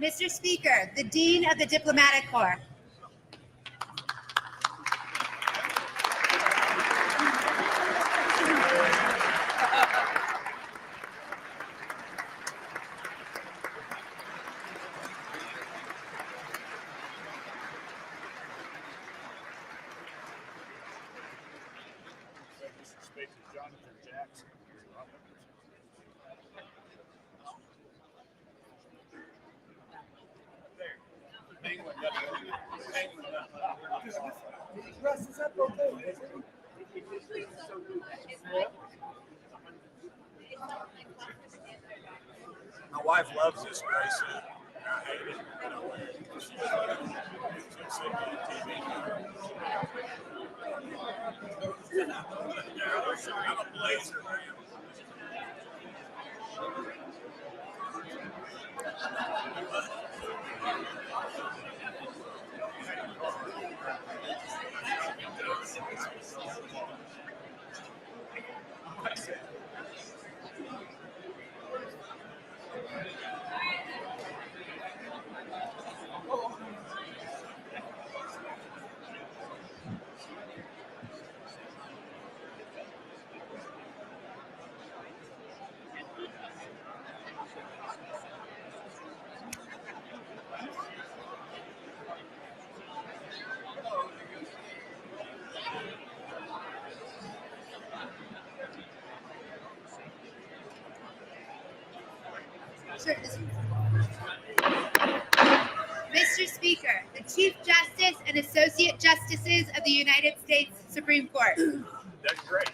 Mr. Speaker, the Dean of the Diplomatic Corps. My wife loves this bracelet. I hate it. I don't wear it. She'll send me a TV. I'm a blazer, man. Mr. Speaker, the Chief Justice and Associate Justices of the United States Supreme Court. That's great.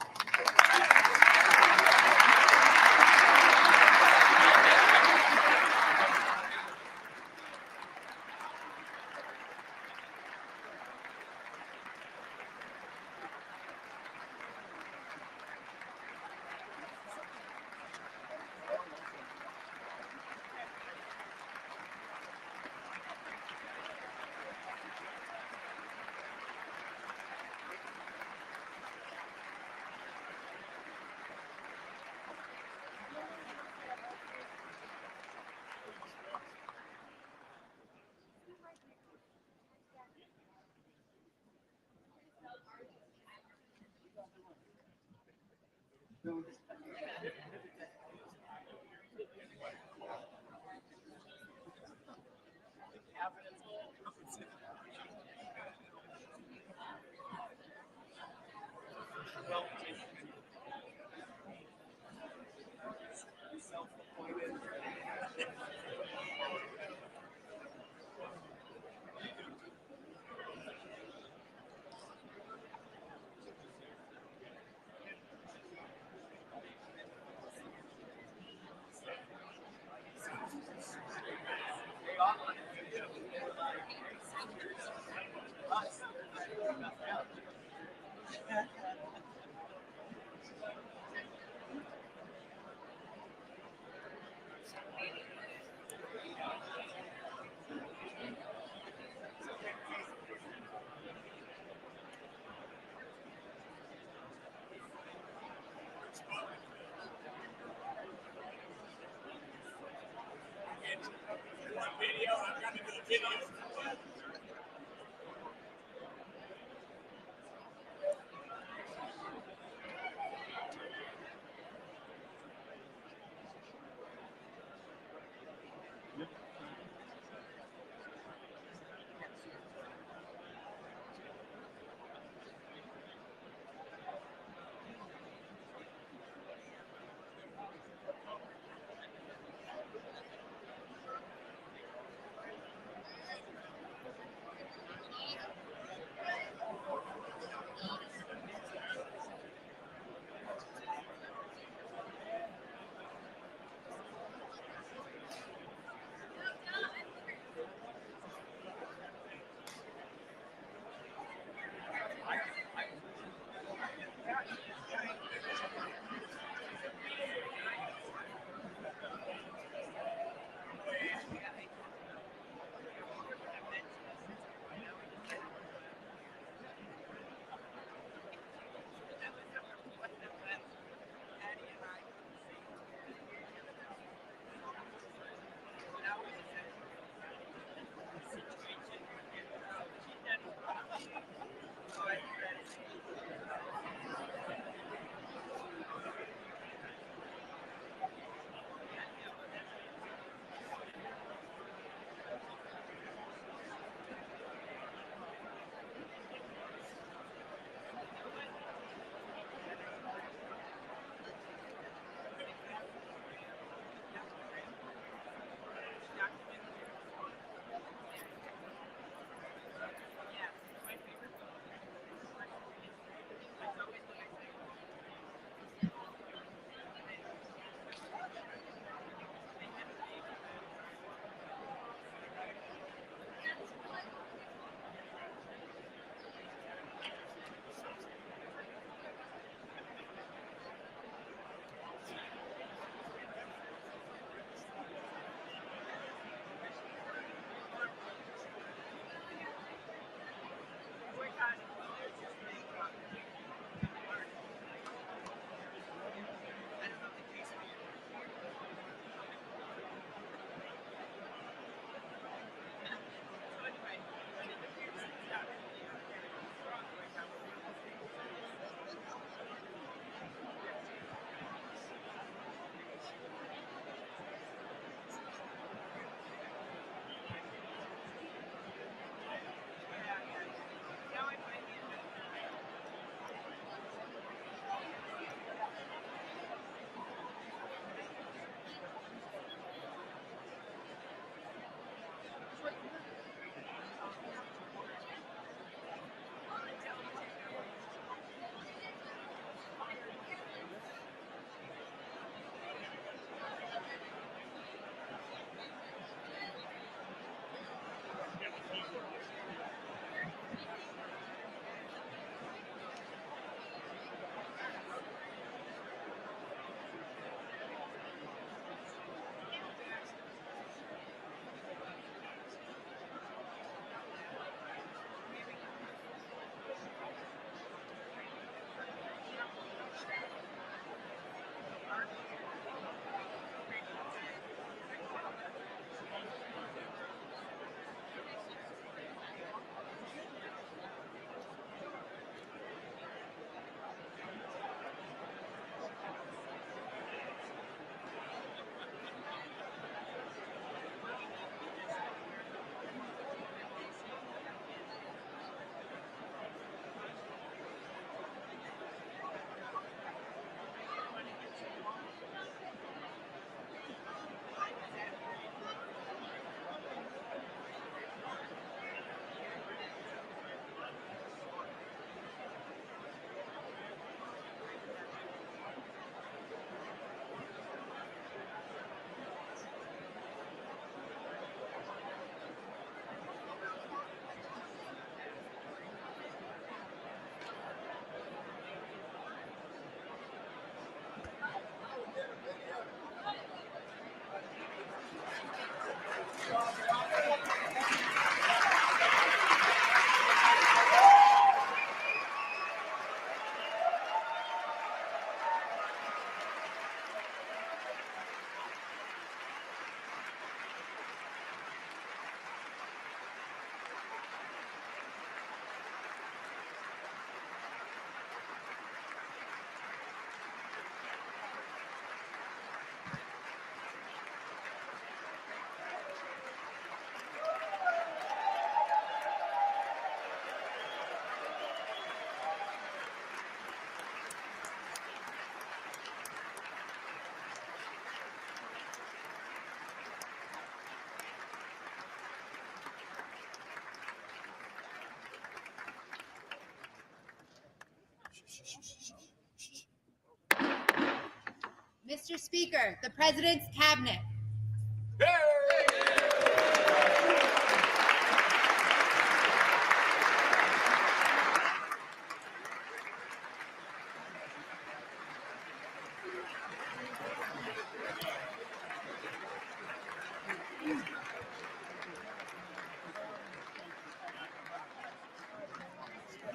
Mr. Speaker, the President's Cabinet.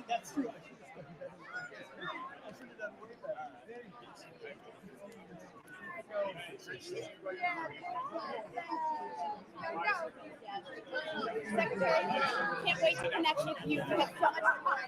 That's true. I should have done way better. Secretary, can't wait to connect with you. We have so much fun.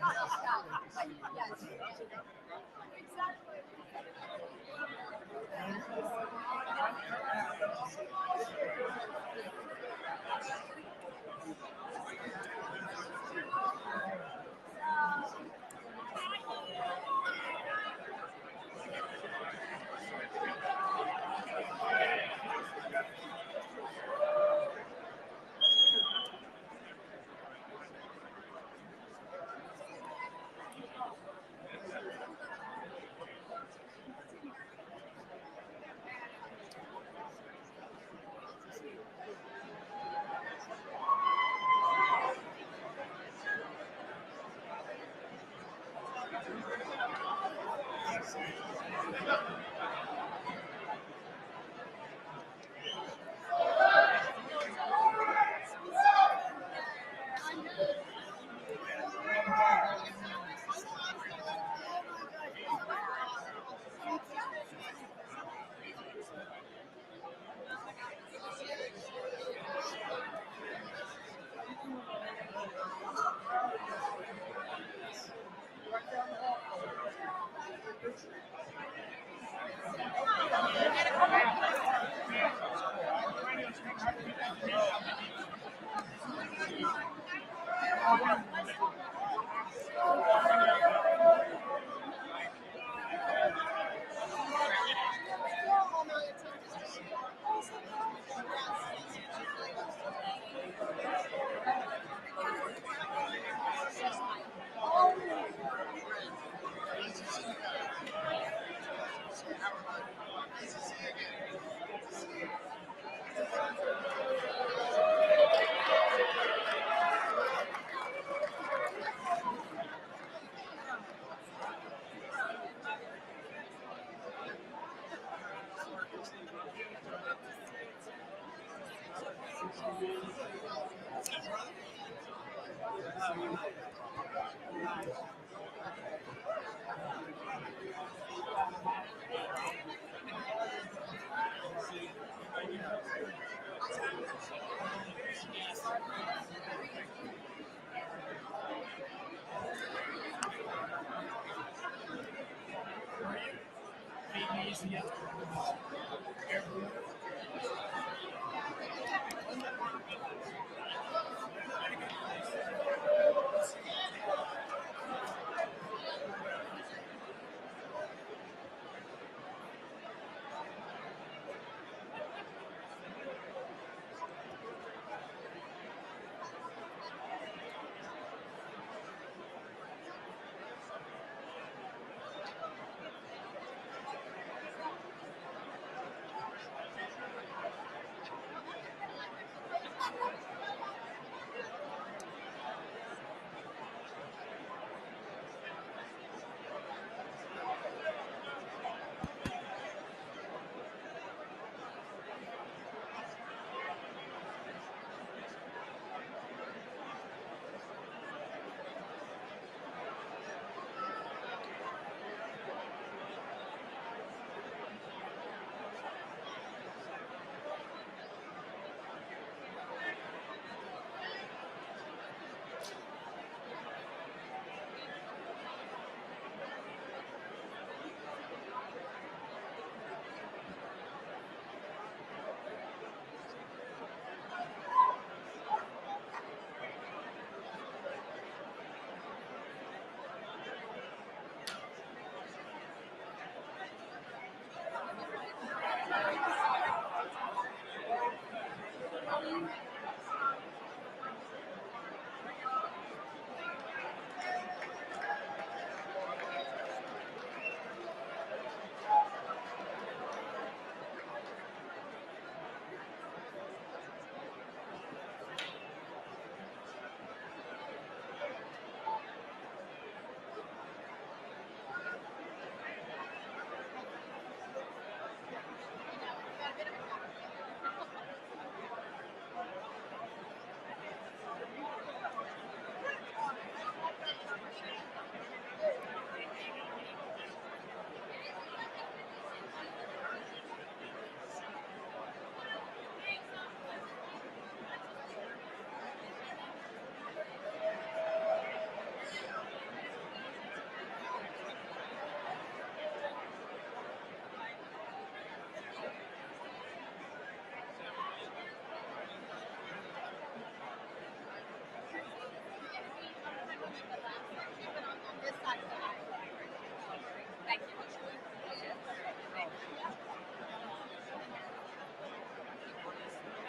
Yes.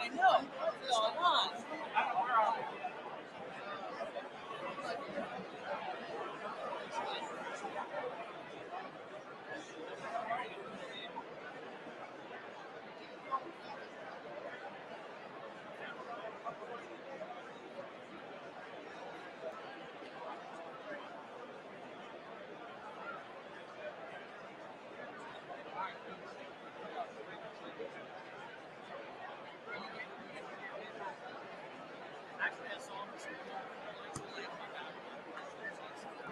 I know. What's going on? Actually, I saw him.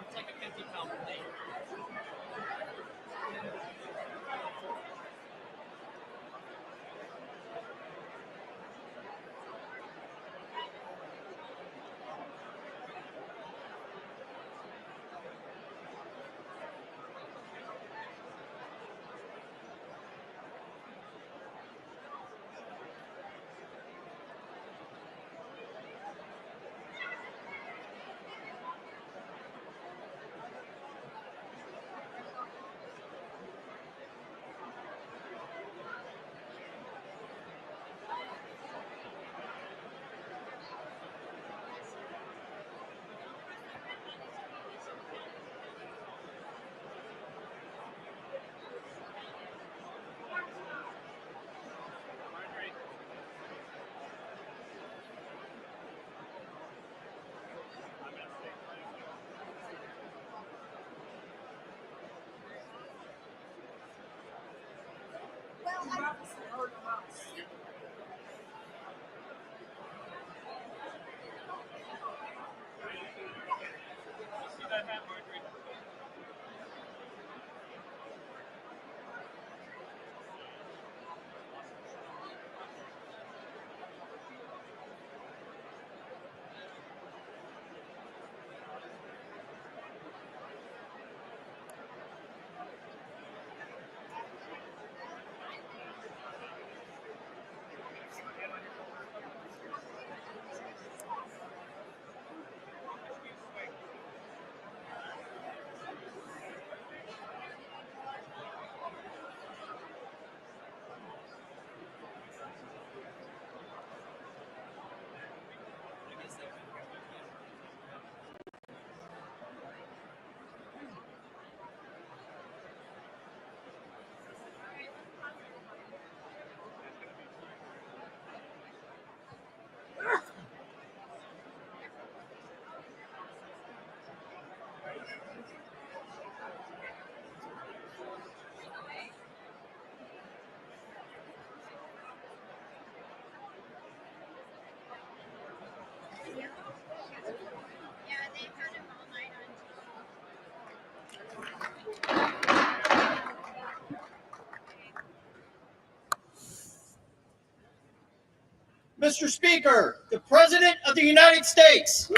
It's like a 50-pound plate. See that hat, Marjorie? Yeah, they had him all night on Mr. Speaker, the President of the United States.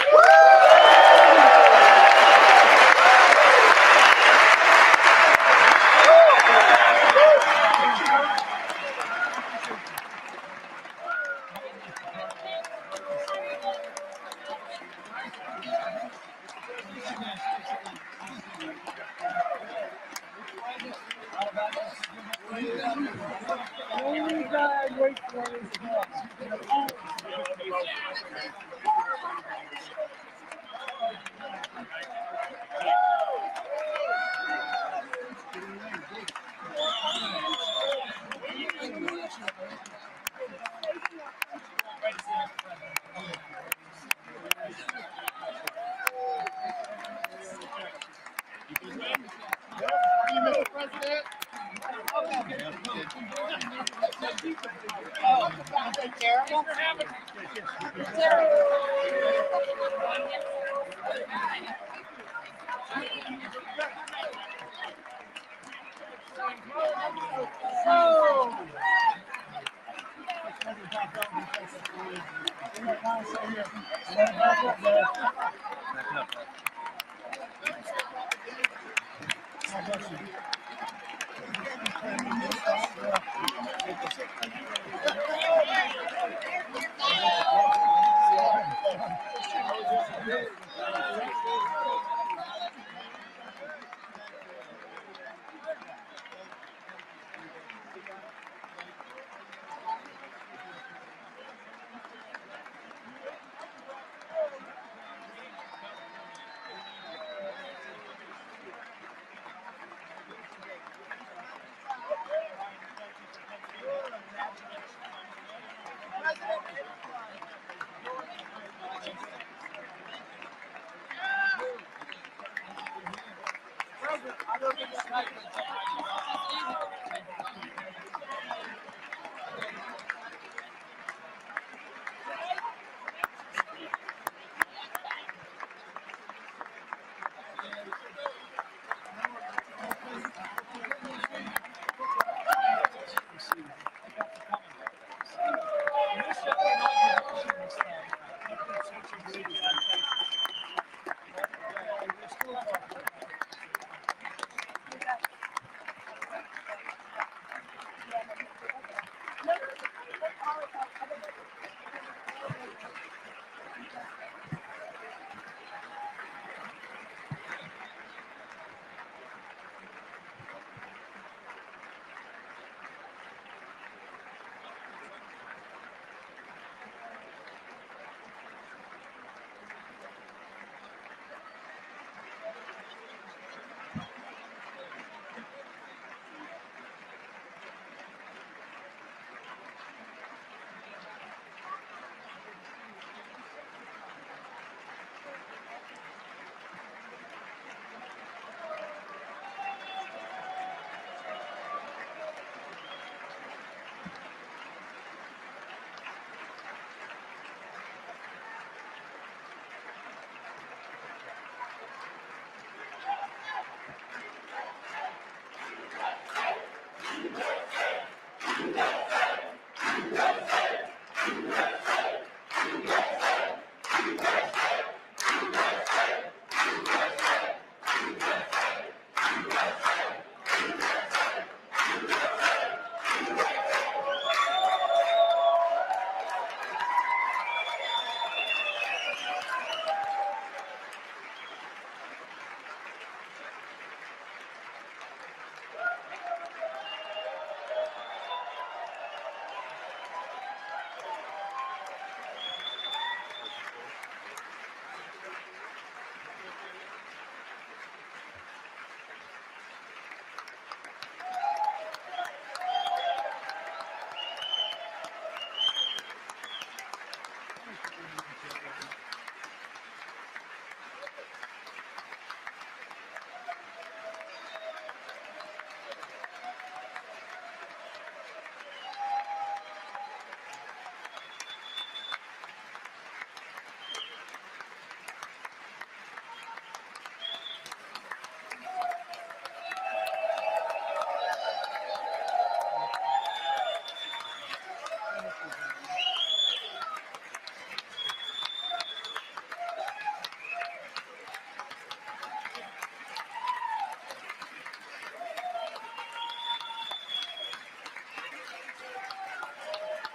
The only guy I wait for is Mr. President. Terrible.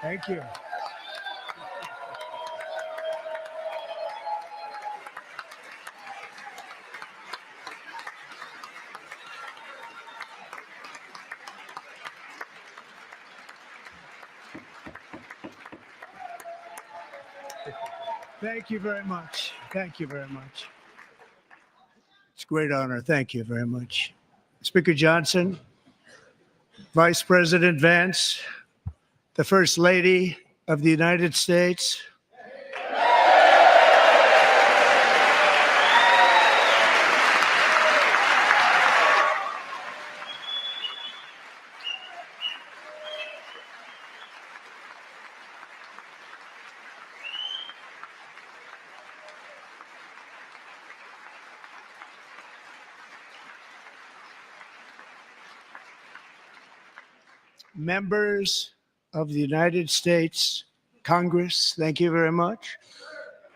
Thank you. Thank you very much. Thank you very much. It's a great honor. Thank you very much. Speaker Johnson, Vice President Vance, the First Lady of the United States, members of the United States Congress, thank you very much.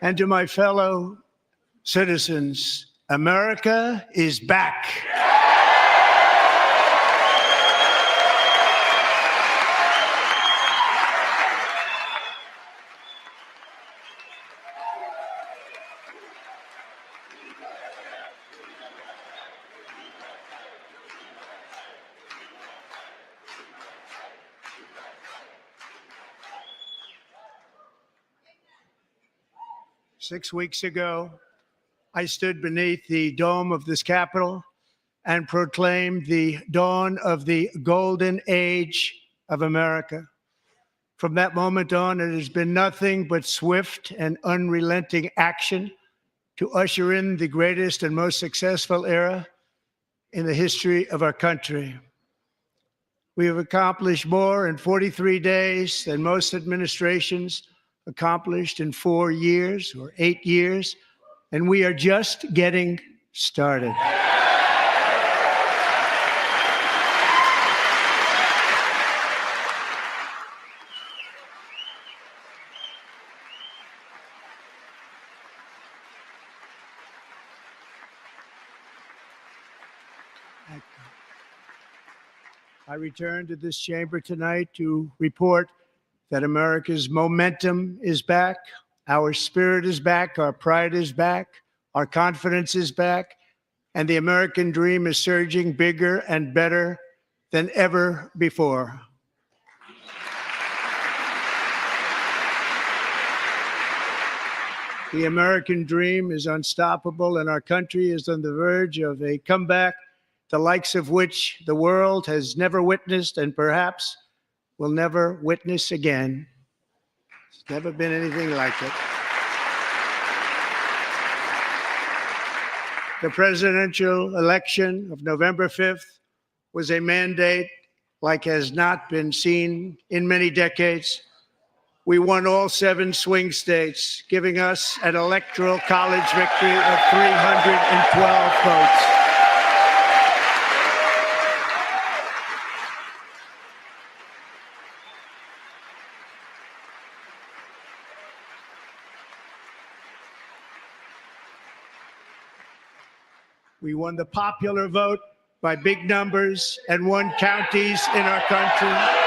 And to my fellow citizens, America is back. 6 weeks ago, I stood beneath the dome of this Capitol and proclaimed the dawn of the golden age of America. From that moment on, it has been nothing but swift and unrelenting action to usher in the greatest and most successful era in the history of our country. We have accomplished more in 43 days than most administrations accomplished in 4 years or 8 years, and we are just getting started. I return to this chamber tonight to report that America's momentum is back, our spirit is back, our pride is back, our confidence is back, and the American dream is surging bigger and better than ever before. The American dream is unstoppable, and our country is on the verge of a comeback, the likes of which the world has never witnessed and perhaps will never witness again. There's never been anything like it. The presidential election of November 5th was a mandate like has not been seen in many decades. We won all 7 swing states, giving us an electoral college victory of 312 votes. We won the popular vote by big numbers and won counties in our country.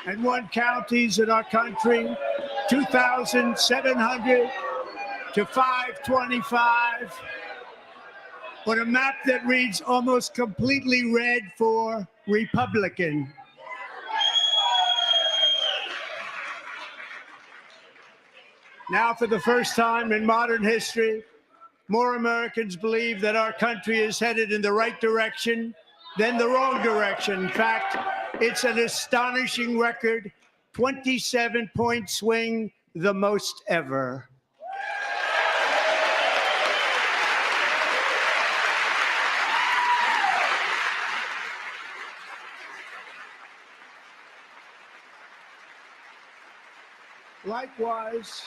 And won counties in our country, 2,700 to 525, on a map that reads almost completely red for Republican. Now, for the first time in modern history, more Americans believe that our country is headed in the right direction than the wrong direction. In fact, it's an astonishing record, 27-point swing, the most ever. Likewise,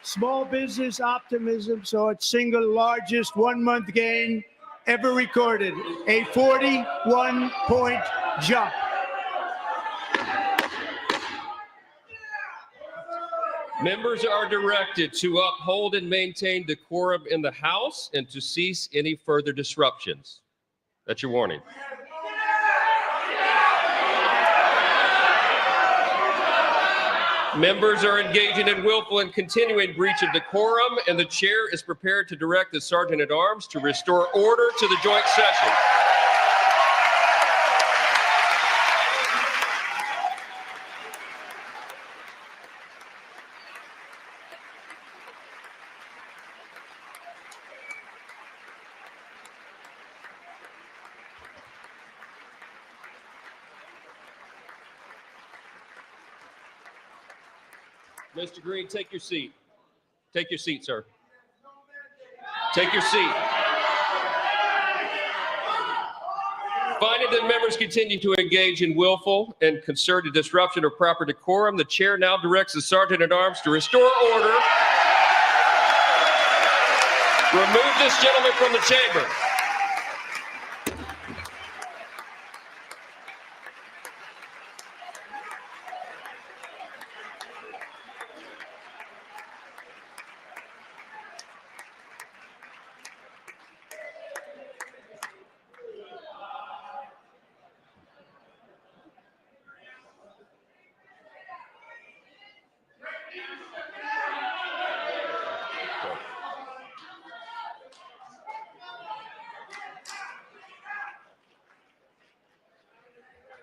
small business optimism saw its single largest one-month gain ever recorded, a 41-point jump. Members are directed to uphold and maintain decorum in the House and to cease any further disruptions. That's your warning. Members are engaging in willful and continuing breach of decorum, and the chair is prepared to direct the Sergeant at Arms to restore order to the joint session. Mr. Green, take your seat. Take your seat, sir. Take your seat. Finding that members continue to engage in willful and concerted disruption of proper decorum, the chair now directs the Sergeant at Arms to restore order. Remove this gentleman from the chamber.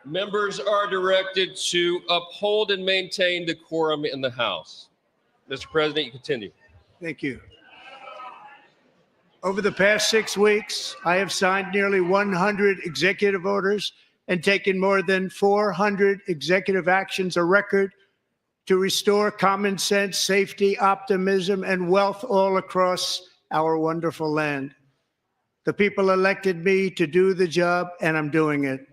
Members are directed to uphold and maintain decorum in the House. Mr. President, you continue. Thank you. Over the past 6 weeks, I have signed nearly 100 executive orders and taken more than 400 executive actions, a record, to restore common sense, safety, optimism, and wealth all across our wonderful land. The people elected me to do the job, and I'm doing it.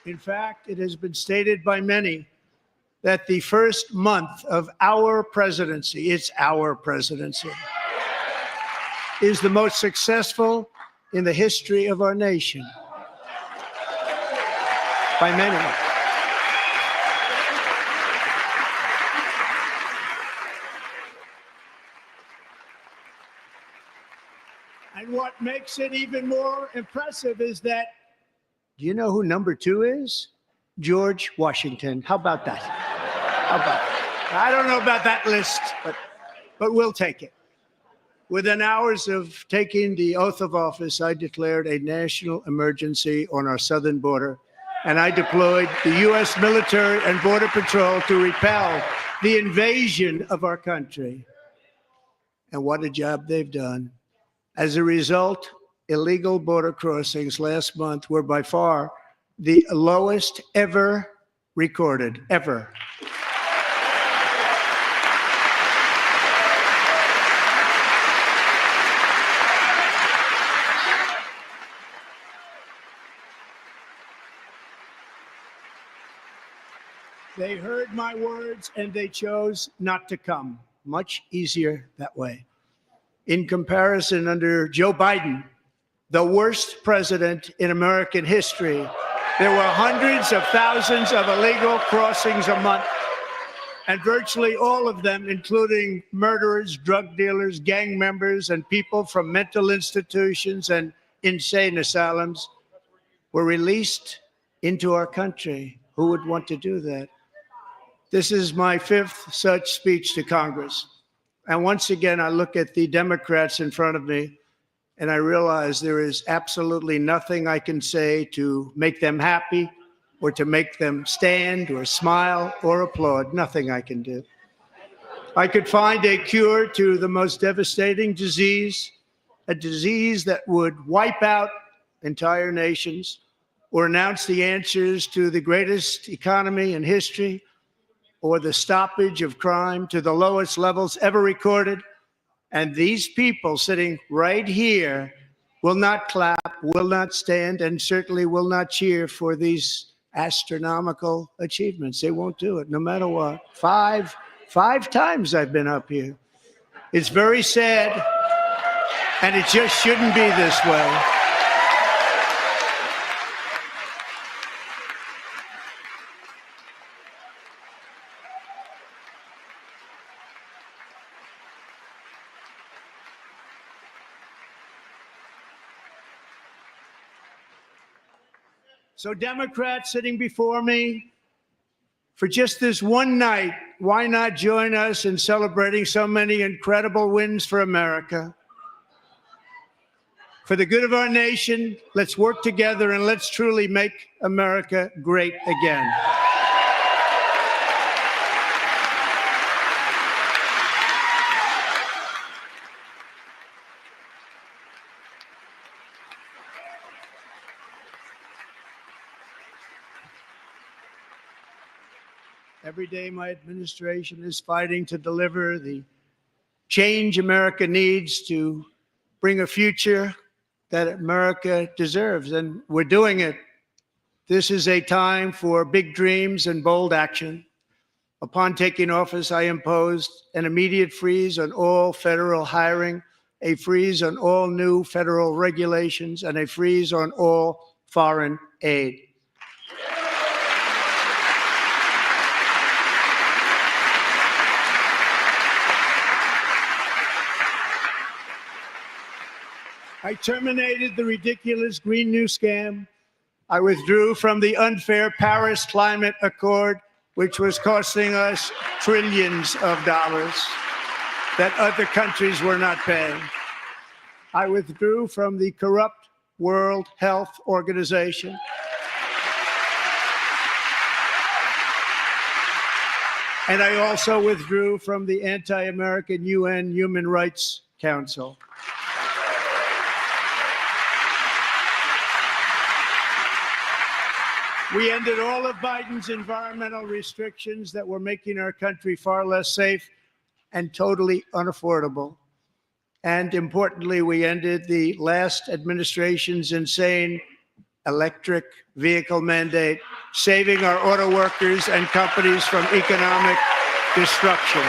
In fact, it has been stated by many that the first month of our presidency, it's our presidency, is the most successful in the history of our nation. By many. And what makes it even more impressive is that, do you know who number 2 is? George Washington. How about that? How about that? I don't know about that list, but we'll take it. Within hours of taking the oath of office, I declared a national emergency on our southern border, and I deployed the U.S. military and Border Patrol to repel the invasion of our country. And what a job they've done. As a result, illegal border crossings last month were by far the lowest ever recorded, ever. They heard my words and they chose not to come. Much easier that way. In comparison, under Joe Biden, the worst president in American history, there were hundreds of thousands of illegal crossings a month, and virtually all of them, including murderers, drug dealers, gang members, and people from mental institutions and insane asylums, were released into our country. Who would want to do that? This is my fifth such speech to Congress. And once again, I look at the Democrats in front of me, and I realize there is absolutely nothing I can say to make them happy or to make them stand or smile or applaud. Nothing I can do. I could find a cure to the most devastating disease, a disease that would wipe out entire nations, or announce the answers to the greatest economy in history, or the stoppage of crime to the lowest levels ever recorded. And these people sitting right here will not clap, will not stand, and certainly will not cheer for these astronomical achievements. They won't do it, no matter what. Five times I've been up here. It's very sad, and it just shouldn't be this way. So Democrats sitting before me, for just this one night, why not join us in celebrating so many incredible wins for America? For the good of our nation, let's work together and let's truly make America great again. Every day, my administration is fighting to deliver the change America needs to bring a future that America deserves, and we're doing it. This is a time for big dreams and bold action. Upon taking office, I imposed an immediate freeze on all federal hiring, a freeze on all new federal regulations, and a freeze on all foreign aid. I terminated the ridiculous Green New Scam. I withdrew from the unfair Paris Climate Accord, which was costing us trillions of dollars that other countries were not paying. I withdrew from the corrupt World Health Organization. And I also withdrew from the anti-American UN Human Rights Council. We ended all of Biden's environmental restrictions that were making our country far less safe and totally unaffordable. And importantly, we ended the last administration's insane electric vehicle mandate, saving our auto workers and companies from economic destruction.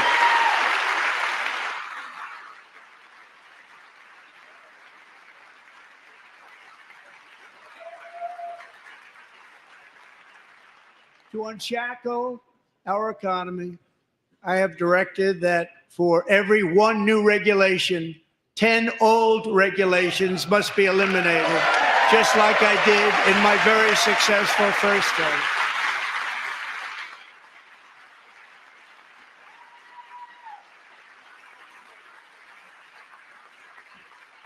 To unshackle our economy, I have directed that for every one new regulation, 10 old regulations must be eliminated, just like I did in my very successful first term.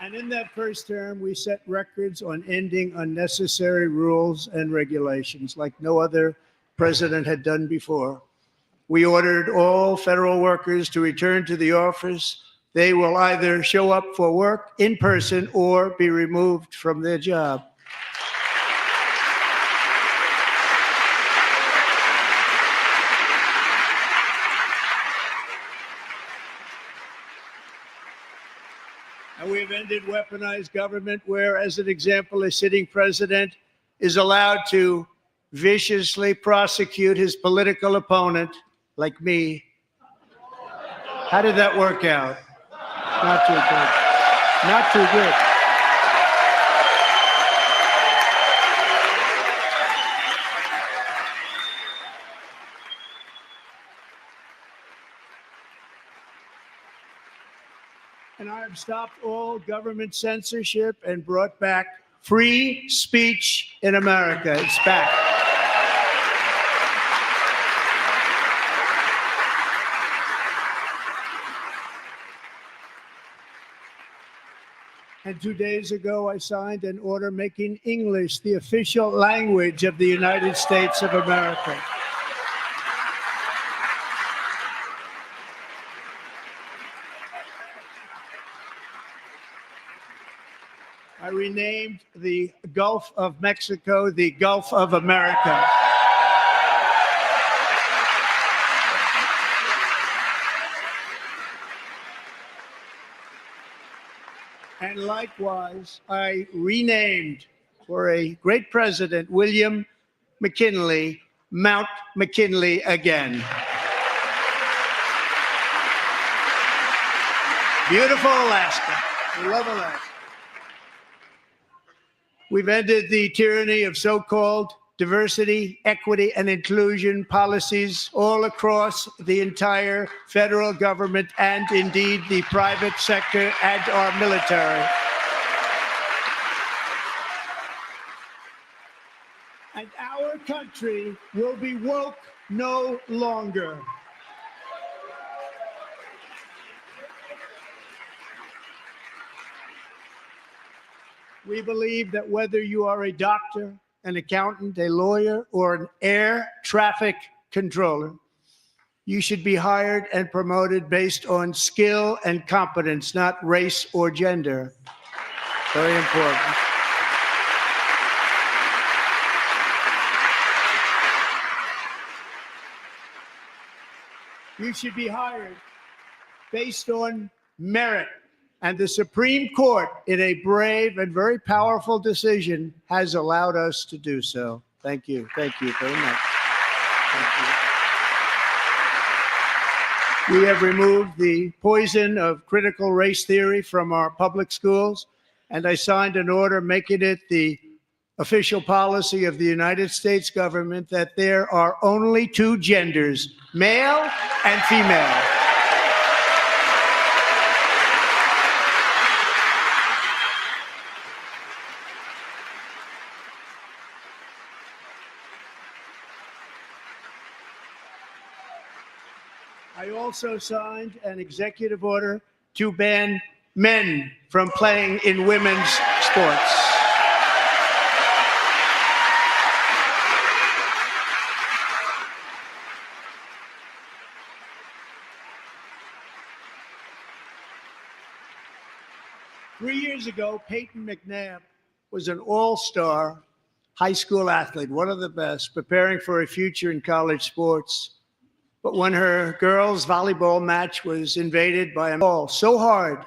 And in that first term, we set records on ending unnecessary rules and regulations like no other president had done before. We ordered all federal workers to return to the office they will either show up for work in person or be removed from their job. And we've ended weaponized government where, as an example, a sitting president is allowed to viciously prosecute his political opponent, like me. How did that work out? Not too good. Not too good. And I have stopped all government censorship and brought back free speech in America. It's back. And 2 days ago, I signed an order making English the official language of the United States of America. I renamed the Gulf of Mexico the Gulf of America. And likewise, I renamed, for a great president, William McKinley, Mount McKinley again. Beautiful Alaska. We love Alaska. We've ended the tyranny of so-called diversity, equity, and inclusion policies all across the entire federal government and indeed the private sector and our military. And our country will be woke no longer. We believe that whether you are a doctor, an accountant, a lawyer, or an air traffic controller, you should be hired and promoted based on skill and competence, not race or gender. Very important. You should be hired based on merit. And the Supreme Court, in a brave and very powerful decision, has allowed us to do so. Thank you. Thank you very much. Thank you. We have removed the poison of critical race theory from our public schools, and I signed an order making it the official policy of the United States government that there are only two genders, male and female. I also signed an executive order to ban men from playing in women's sports. Three years ago, Peyton McNabb was an all-star high school athlete, one of the best, preparing for a future in college sports. But when her girls' volleyball match was invaded by a ball so hard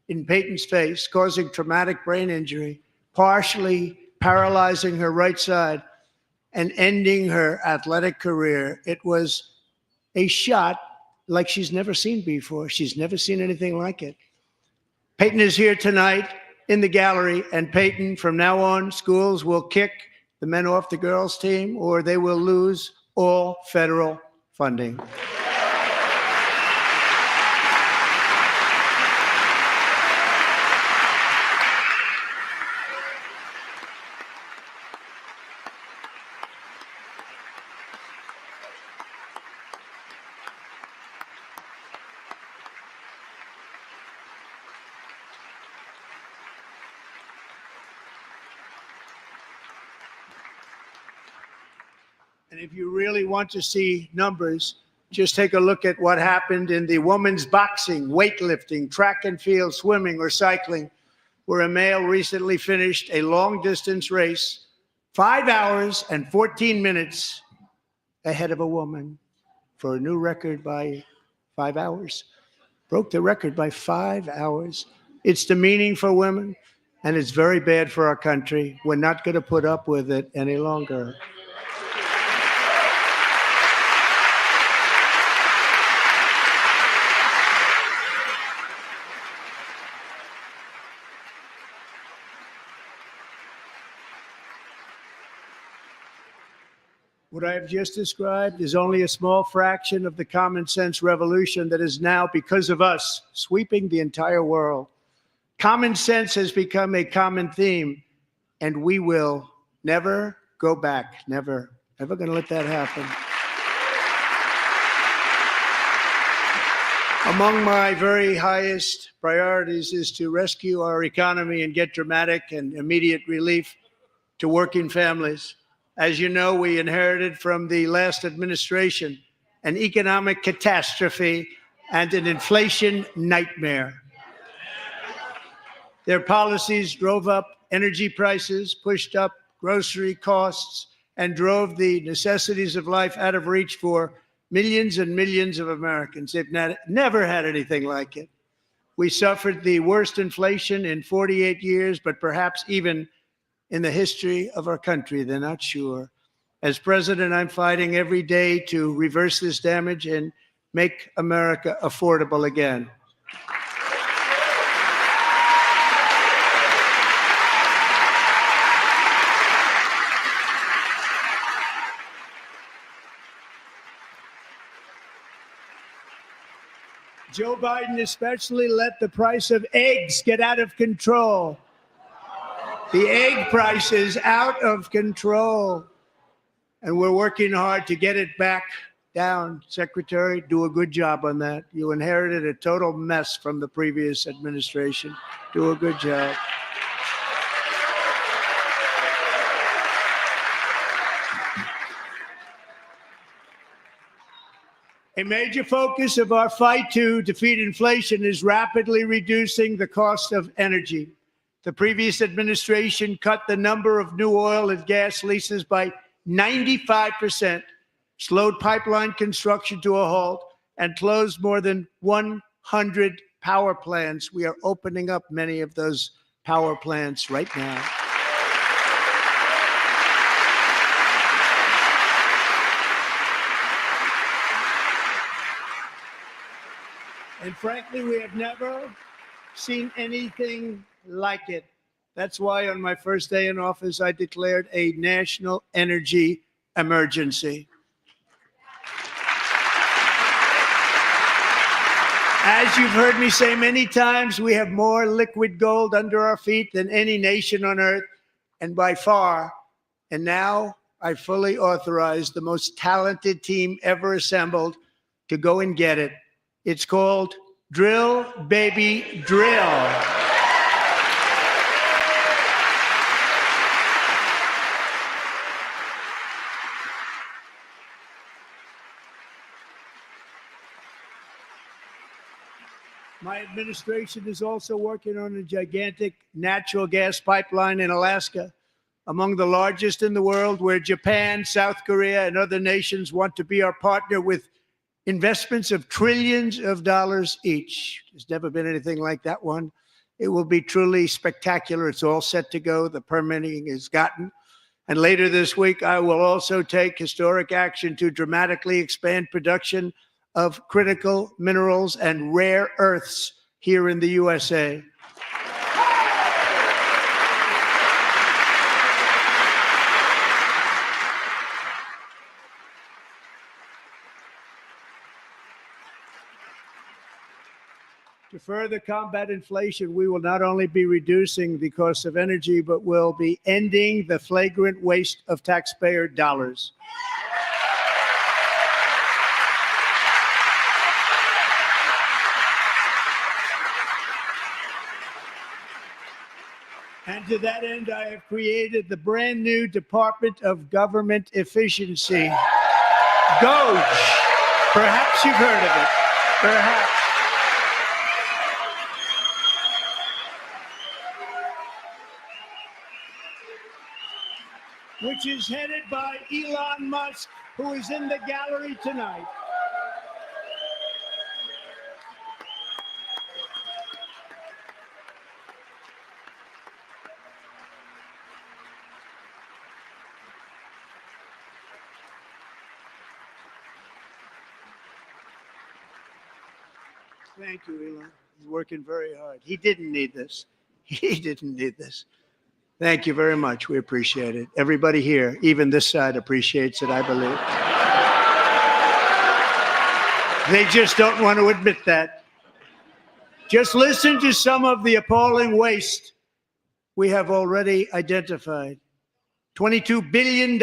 in Peyton's face, causing traumatic brain injury, partially paralyzing her right side, and ending her athletic career, it was a shot like she's never seen before. She's never seen anything like it. Peyton is here tonight in the gallery, and Peyton, from now on, schools will kick the men off the girls' team, or they will lose all federal funding. And if you really want to see numbers, Just take a look at what happened in the women's boxing, weightlifting, track and field, swimming, or cycling, where a male recently finished a long-distance race 5 hours and 14 minutes ahead of a woman for a new record by 5 hours. Broke the record by 5 hours. It's demeaning for women, and it's very bad for our country. We're not going to put up with it any longer. What I have just described is only a small fraction of the common sense revolution that is now, because of us, sweeping the entire world. Common sense has become a common theme, and we will never go back. Never going to let that happen. Among my very highest priorities is to rescue our economy and get dramatic and immediate relief to working families. As you know, we inherited from the last administration an economic catastrophe and an inflation nightmare. Their policies drove up energy prices, pushed up grocery costs, and drove the necessities of life out of reach for millions and millions of Americans. They've never had anything like it. We suffered the worst inflation in 48 years, but perhaps even in the history of our country. They're not sure. As president, I'm fighting every day to reverse this damage and make America affordable again. Joe Biden especially let the price of eggs get out of control. The egg price is out of control, and we're working hard to get it back down. Secretary, do a good job on that. You inherited a total mess from the previous administration. Do a good job. A major focus of our fight to defeat inflation is rapidly reducing the cost of energy. The previous administration cut the number of new oil and gas leases by 95%, slowed pipeline construction to a halt, and closed more than 100 power plants. We are opening up many of those power plants right now. And frankly, we have never seen anything like it. That's why on my first day in office, I declared a national energy emergency. As you've heard me say many times, we have more liquid gold under our feet than any nation on earth, and by far. And now I fully authorize the most talented team ever assembled to go and get it. It's called Drill, Baby, Drill. My administration is also working on a gigantic natural gas pipeline in Alaska, among the largest in the world, where Japan, South Korea, and other nations want to be our partner with investments of trillions of dollars each. There's never been anything like that one. It will be truly spectacular. It's all set to go. The permitting is gotten. And later this week, I will also take historic action to dramatically expand production of critical minerals and rare earths here in the USA. To further combat inflation, we will not only be reducing the cost of energy, but will be ending the flagrant waste of taxpayer dollars. And to that end, I have created the brand new Department of Government Efficiency, DOGE. Perhaps you've heard of it. Perhaps. Which is headed by Elon Musk, who is in the gallery tonight. Thank you, Elon. He's working very hard. He didn't need this. He didn't need this. Thank you very much. We appreciate it. Everybody here, even this side, appreciates it, I believe. They just don't want to admit that. Just listen to some of the appalling waste we have already identified. $22 billion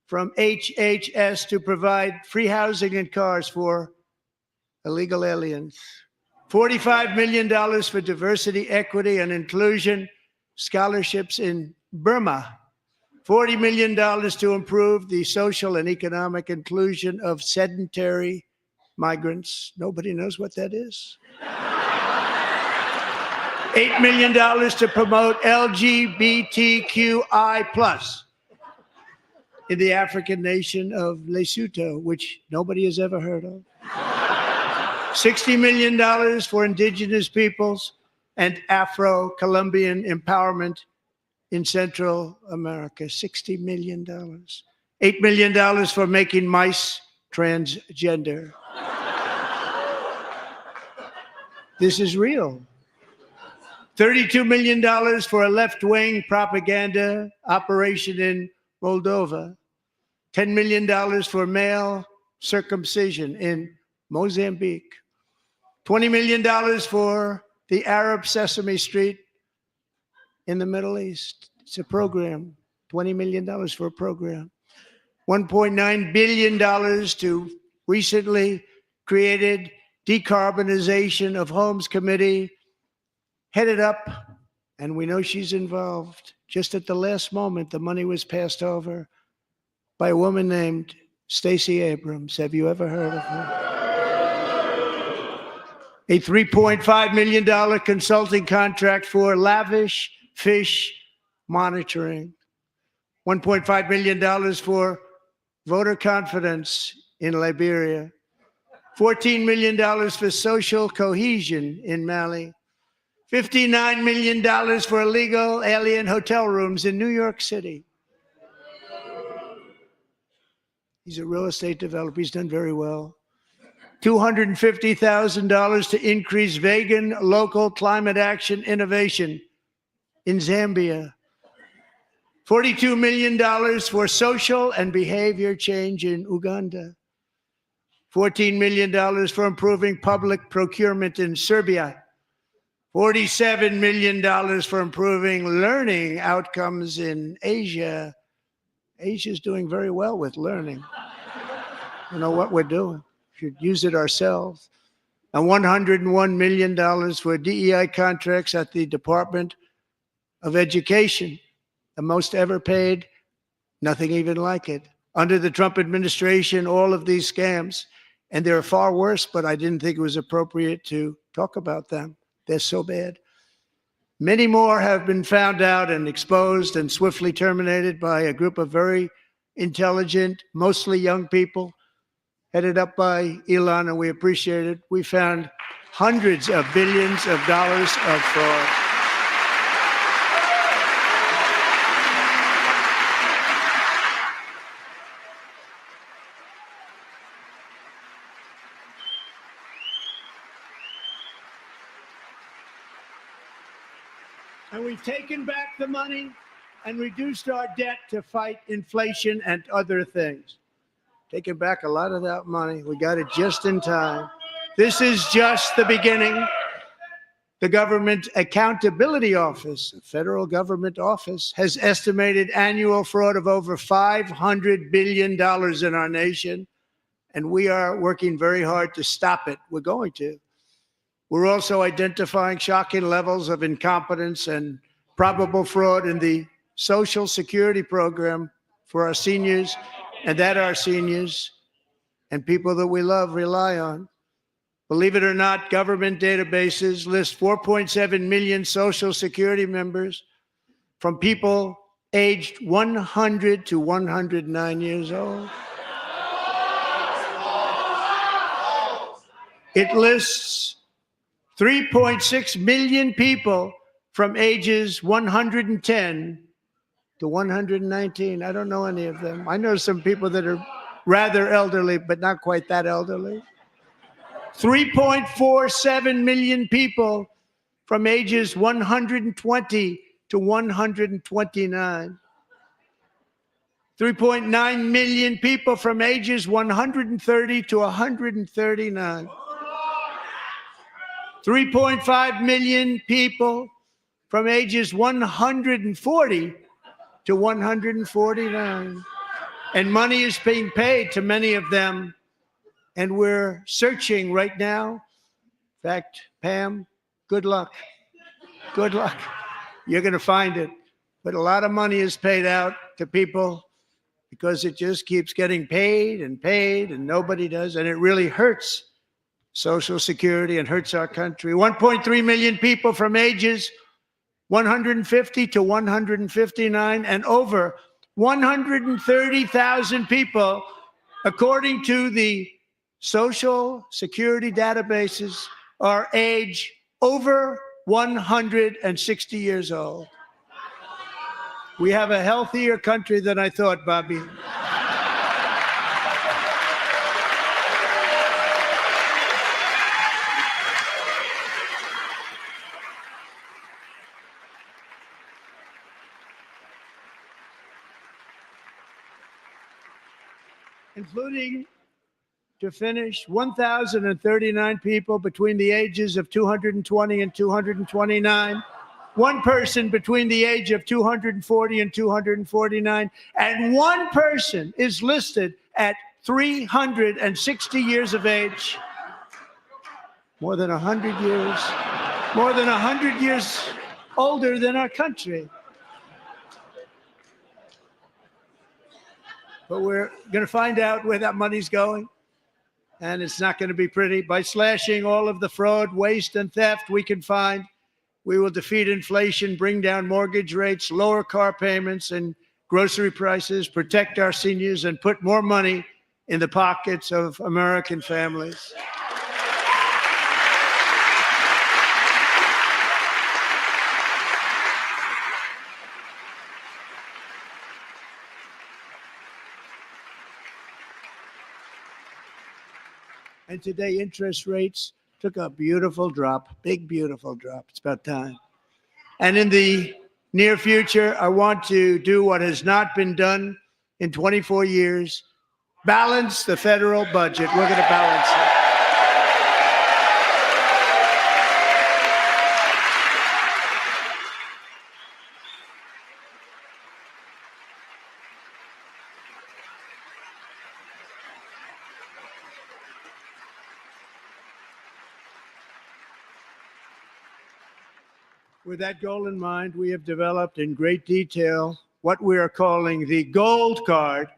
from HHS to provide free housing and cars for illegal aliens. $45 million for diversity, equity, and inclusion scholarships in Burma. $40 million to improve the social and economic inclusion of sedentary migrants. Nobody knows what that is. $8 million to promote LGBTQI+ in the African nation of Lesotho, which nobody has ever heard of. $60 million for indigenous peoples and Afro-Colombian empowerment in Central America. $60 million. $8 million for making mice transgender. This is real. $32 million for a left-wing propaganda operation in Moldova. $10 million for male circumcision in Mozambique. $20 million for the Arab Sesame Street in the Middle East. It's a program. $20 million for a program. $1.9 billion to recently created Decarbonization of Homes Committee, headed up, and we know she's involved. Just at the last moment, the money was passed over by a woman named Stacey Abrams. Have you ever heard of her? A $3.5 million consulting contract for lavish fish monitoring. $1.5 million for voter confidence in Liberia. $14 million for social cohesion in Mali. $59 million for illegal alien hotel rooms in New York City. He's a real estate developer. He's done very well. $250,000 to increase vegan local climate action innovation in Zambia. $42 million for social and behavior change in Uganda. $14 million for improving public procurement in Serbia. $47 million for improving learning outcomes in Asia. Asia's doing very well with learning. You know what we're doing. We should use it ourselves. And $101 million for DEI contracts at the Department of Education. The most ever paid, nothing even like it. Under the Trump administration, all of these scams, and they're far worse, but I didn't think it was appropriate to talk about them. They're so bad. Many more have been found out and exposed and swiftly terminated by a group of very intelligent, mostly young people, headed up by Elon, and we appreciate it. We found hundreds of billions of dollars of fraud. And we've taken back the money and reduced our debt to fight inflation and other things. Taken back a lot of that money. We got it just in time. This is just the beginning. The Government Accountability Office, a federal government office, has estimated annual fraud of over $500 billion in our nation, and we are working very hard to stop it. We're going to. We're also identifying shocking levels of incompetence and probable fraud in the Social Security program for our seniors, and that our seniors and people that we love rely on. Believe it or not, government databases list 4.7 million Social Security members from people aged 100 to 109 years old. It lists 3.6 million people from ages 110 to 119. I don't know any of them. I know some people that are rather elderly, but not quite that elderly. 3.47 million people from ages 120 to 129. 3.9 million people from ages 130 to 139. 3.5 million people from ages 140 to 149. And money is being paid to many of them. And we're searching right now. In fact, Pam, good luck. Good luck. You're going to find it. But a lot of money is paid out to people because it just keeps getting paid and nobody does. And it really hurts Social Security and hurts our country. 1.3 million people from ages 150 to 159, and over 130,000 people, according to the Social Security databases, are age over 160 years old. We have a healthier country than I thought, Bobby. Including, to finish, 1,039 people between the ages of 220 and 229, one person between the age of 240 and 249, and one person is listed at 360 years of age. More than 100 years older than our country. But we're going to find out where that money's going, and it's not going to be pretty. By slashing all of the fraud, waste, and theft we can find, we will defeat inflation, bring down mortgage rates, lower car payments and grocery prices, protect our seniors, and put more money in the pockets of American families. And today, interest rates took a beautiful drop, big, beautiful drop. It's about time. And in the near future, I want to do what has not been done in 24 years, balance the federal budget. We're going to balance it. With that goal in mind, we have developed in great detail what we are calling the Gold Card,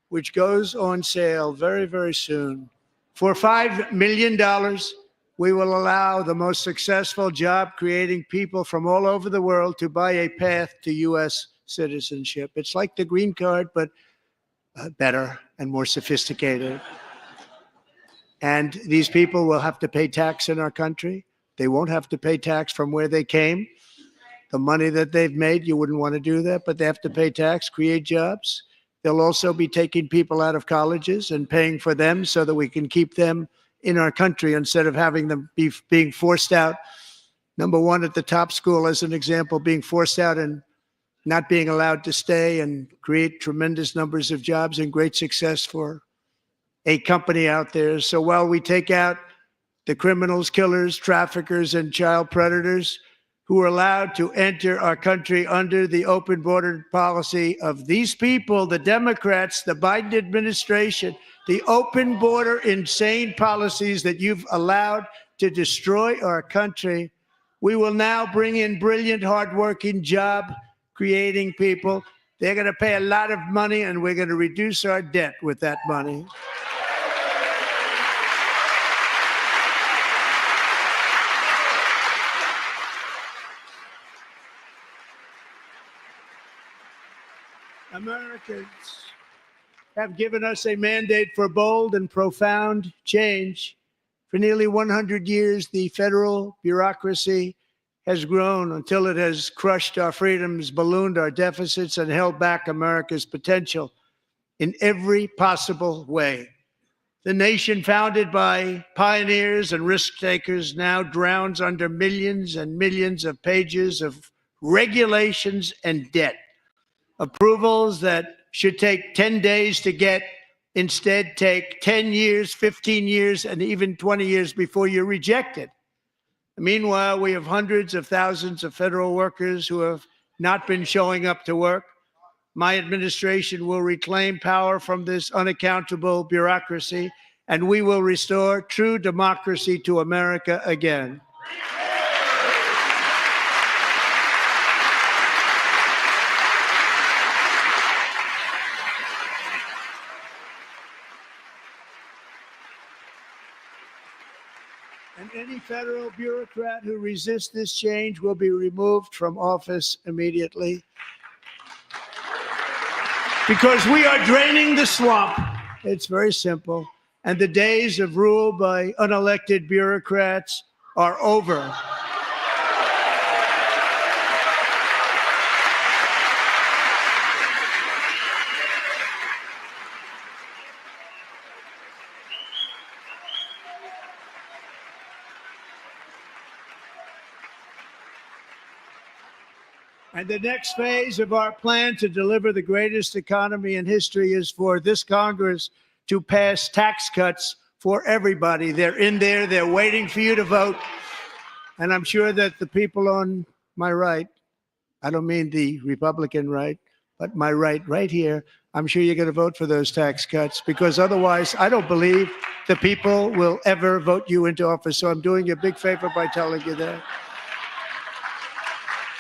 which goes on sale very, very soon. For $5 million, we will allow the most successful job-creating people from all over the world to buy a path to U.S. citizenship. It's like the green card, but better and more sophisticated. And these people will have to pay tax in our country. They won't have to pay tax from where they came. The money that they've made, you wouldn't want to do that, but they have to pay tax, create jobs. They'll also be taking people out of colleges and paying for them so that we can keep them in our country instead of having them being forced out. Number one, at the top school, as an example, being forced out and not being allowed to stay and create tremendous numbers of jobs and great success for a company out there. So while we take out the criminals, killers, traffickers, and child predators who are allowed to enter our country under the open border policy of these people, the Democrats, the Biden administration, the open border insane policies that you've allowed to destroy our country, we will now bring in brilliant, hardworking, job-creating people. They're going to pay a lot of money, and we're going to reduce our debt with that money. Americans have given us a mandate for bold and profound change. For nearly 100 years, the federal bureaucracy has grown until it has crushed our freedoms, ballooned our deficits, and held back America's potential in every possible way. The nation founded by pioneers and risk takers now drowns under millions and millions of pages of regulations and debt. Approvals that should take 10 days to get instead take 10 years, 15 years, and even 20 years before you're rejected. Meanwhile, we have hundreds of thousands of federal workers who have not been showing up to work. My administration will reclaim power from this unaccountable bureaucracy, and we will restore true democracy to America again. And any federal bureaucrat who resists this change will be removed from office immediately. Because we are draining the swamp. It's very simple. And the days of rule by unelected bureaucrats are over. And the next phase of our plan to deliver the greatest economy in history is for this Congress to pass tax cuts for everybody. They're in there. They're waiting for you to vote. And I'm sure that the people on my right, I don't mean the Republican right, but my right here, I'm sure you're going to vote for those tax cuts, because otherwise I don't believe the people will ever vote you into office. So I'm doing you a big favor by telling you that.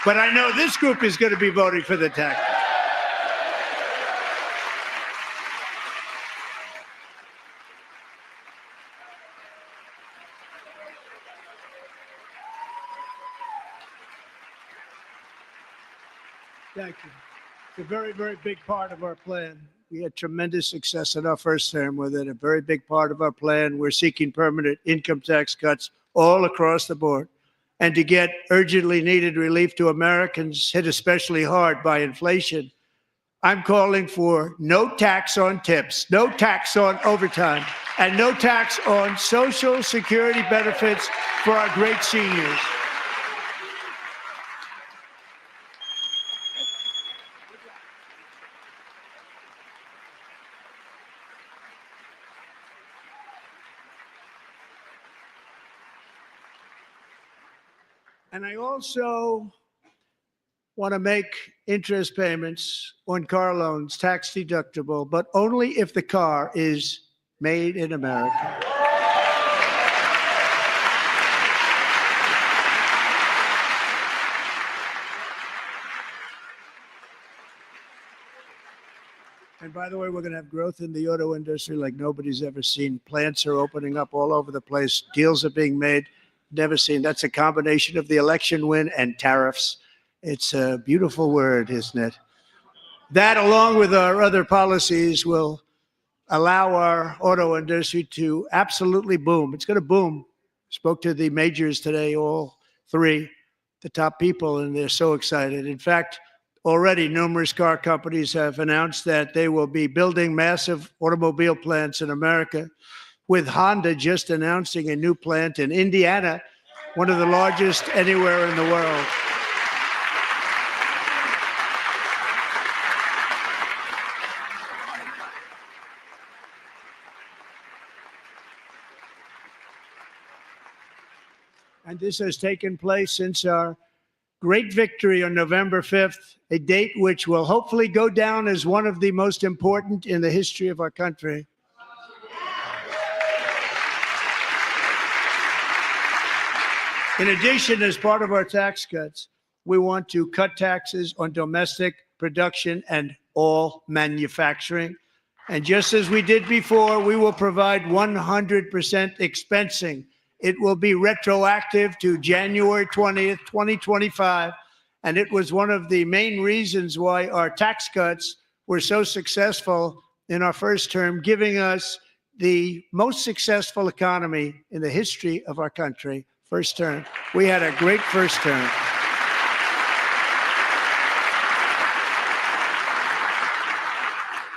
But I know this group is going to be voting for the tax. Thank you. It's a very, very big part of our plan. We had tremendous success in our first term with it. A very big part of our plan. We're seeking permanent income tax cuts all across the board. And to get urgently needed relief to Americans hit especially hard by inflation, I'm calling for no tax on tips, no tax on overtime, and no tax on Social Security benefits for our great seniors. And I also want to make interest payments on car loans tax deductible, but only if the car is made in America. And by the way, we're going to have growth in the auto industry like nobody's ever seen. Plants are opening up all over the place. Deals are being made. Never seen. That's a combination of the election win and tariffs. It's a beautiful word, isn't it? That, along with our other policies, will allow our auto industry to absolutely boom. It's going to boom. Spoke to the majors today, all three, the top people, and they're so excited. In fact, already numerous car companies have announced that they will be building massive automobile plants in America, with Honda just announcing a new plant in Indiana, one of the largest anywhere in the world. And this has taken place since our great victory on November 5th, a date which will hopefully go down as one of the most important in the history of our country. In addition, as part of our tax cuts, we want to cut taxes on domestic production and all manufacturing. And just as we did before, we will provide 100% expensing. It will be retroactive to January 20th, 2025. And it was one of the main reasons why our tax cuts were so successful in our first term, giving us the most successful economy in the history of our country. First term. We had a great first term.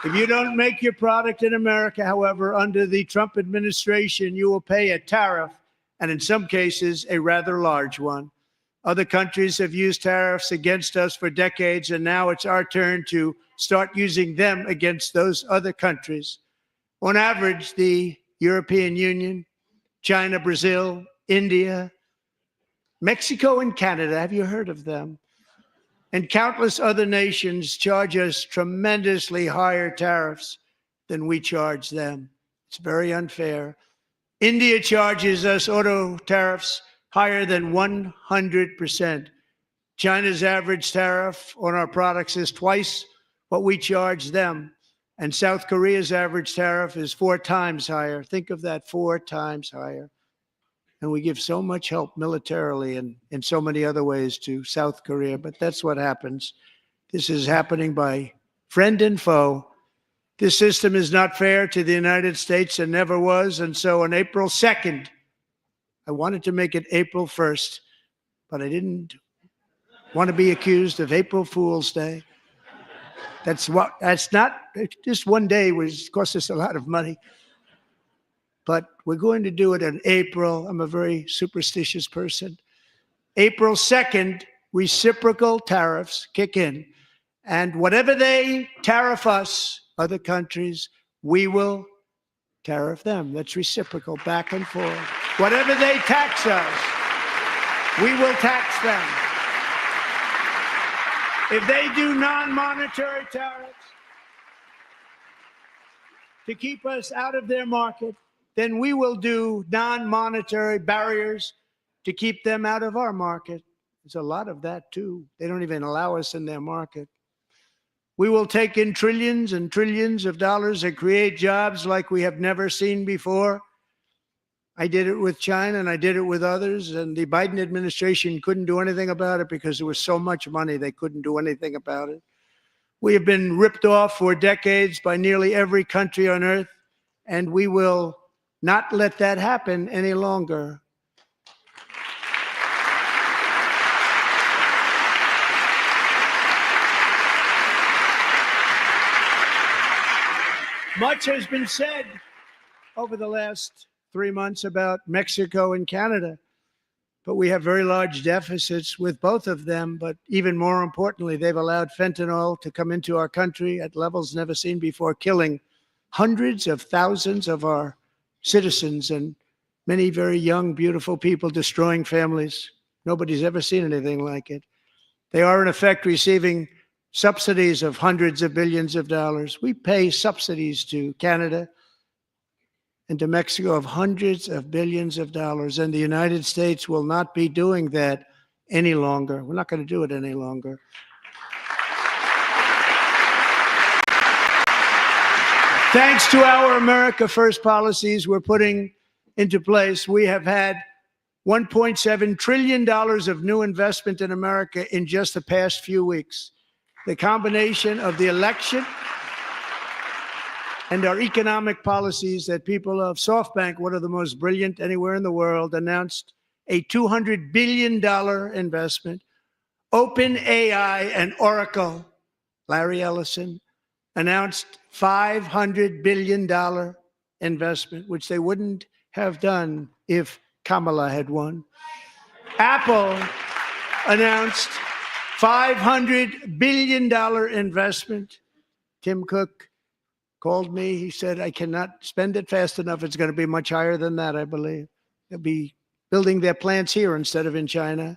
If you don't make your product in America, however, under the Trump administration, you will pay a tariff, and in some cases, a rather large one. Other countries have used tariffs against us for decades, and now it's our turn to start using them against those other countries. On average, the European Union, China, Brazil, India, Mexico, and Canada, have you heard of them? And countless other nations charge us tremendously higher tariffs than we charge them. It's very unfair. India charges us auto tariffs higher than 100%. China's average tariff on our products is twice what we charge them. And South Korea's average tariff is 4 times higher. Think of that, 4 times higher. And we give so much help militarily and in so many other ways to South Korea, but that's what happens. This is happening by friend and foe. This system is not fair to the United States and never was. And so on April 2nd, I wanted to make it April 1st, but I didn't want to be accused of April Fool's Day. That's not, just one day was cost us a lot of money. But we're going to do it in April. I'm a very superstitious person. April 2nd, reciprocal tariffs kick in. And whatever they tariff us, other countries, we will tariff them. That's reciprocal, back and forth. Whatever they tax us, we will tax them. If they do non-monetary tariffs to keep us out of their market, then we will do non-monetary barriers to keep them out of our market. There's a lot of that, too. They don't even allow us in their market. We will take in trillions and trillions of dollars and create jobs like we have never seen before. I did it with China, and I did it with others, and the Biden administration couldn't do anything about it because there was so much money they couldn't do anything about it. We have been ripped off for decades by nearly every country on earth, and we will not let that happen any longer. Much has been said over the last 3 months about Mexico and Canada, but we have very large deficits with both of them. But even more importantly, they've allowed fentanyl to come into our country at levels never seen before, killing hundreds of thousands of our citizens and many very young, beautiful people, destroying families. Nobody's ever seen anything like it. They are, in effect, receiving subsidies of hundreds of billions of dollars. We pay subsidies to Canada and to Mexico of hundreds of billions of dollars, and the United States will not be doing that any longer. We're not going to do it any longer. Thanks to our America First policies we're putting into place, we have had $1.7 trillion of new investment in America in just the past few weeks. The combination of the election and our economic policies that people of SoftBank, one of the most brilliant anywhere in the world, announced a $200 billion investment. OpenAI and Oracle, Larry Ellison, announced $500 billion investment, which they wouldn't have done if Kamala had won. Apple announced $500 billion investment. Tim Cook called me. He said, I cannot spend it fast enough. It's going to be much higher than that, I believe. They'll be building their plants here instead of in China.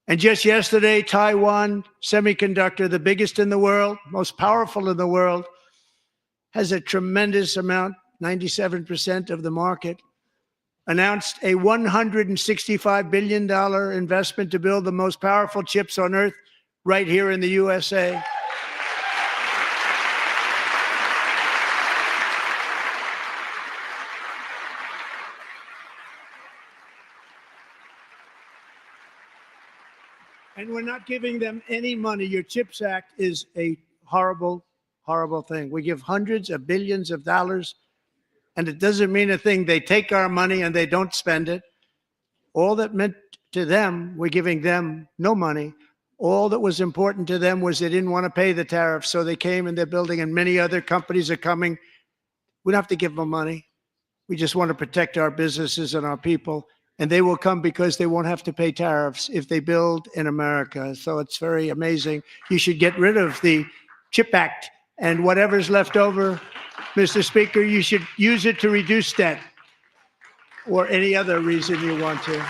And just yesterday, Taiwan Semiconductor, the biggest in the world, most powerful in the world, has a tremendous amount, 97% of the market, announced a $165 billion investment to build the most powerful chips on earth right here in the USA. And we're not giving them any money. Your CHIPS Act is a horrible horrible thing. We give hundreds of billions of dollars, and it doesn't mean a thing. They take our money and they don't spend it. All that meant to them, we're giving them no money. All that was important to them was they didn't want to pay the tariffs, so they came and they're building, and many other companies are coming. We don't have to give them money. We just want to protect our businesses and our people, and they will come because they won't have to pay tariffs if they build in America. So it's very amazing. You should get rid of the CHIP Act, and whatever's left over, Mr. Speaker, you should use it to reduce debt or any other reason you want to.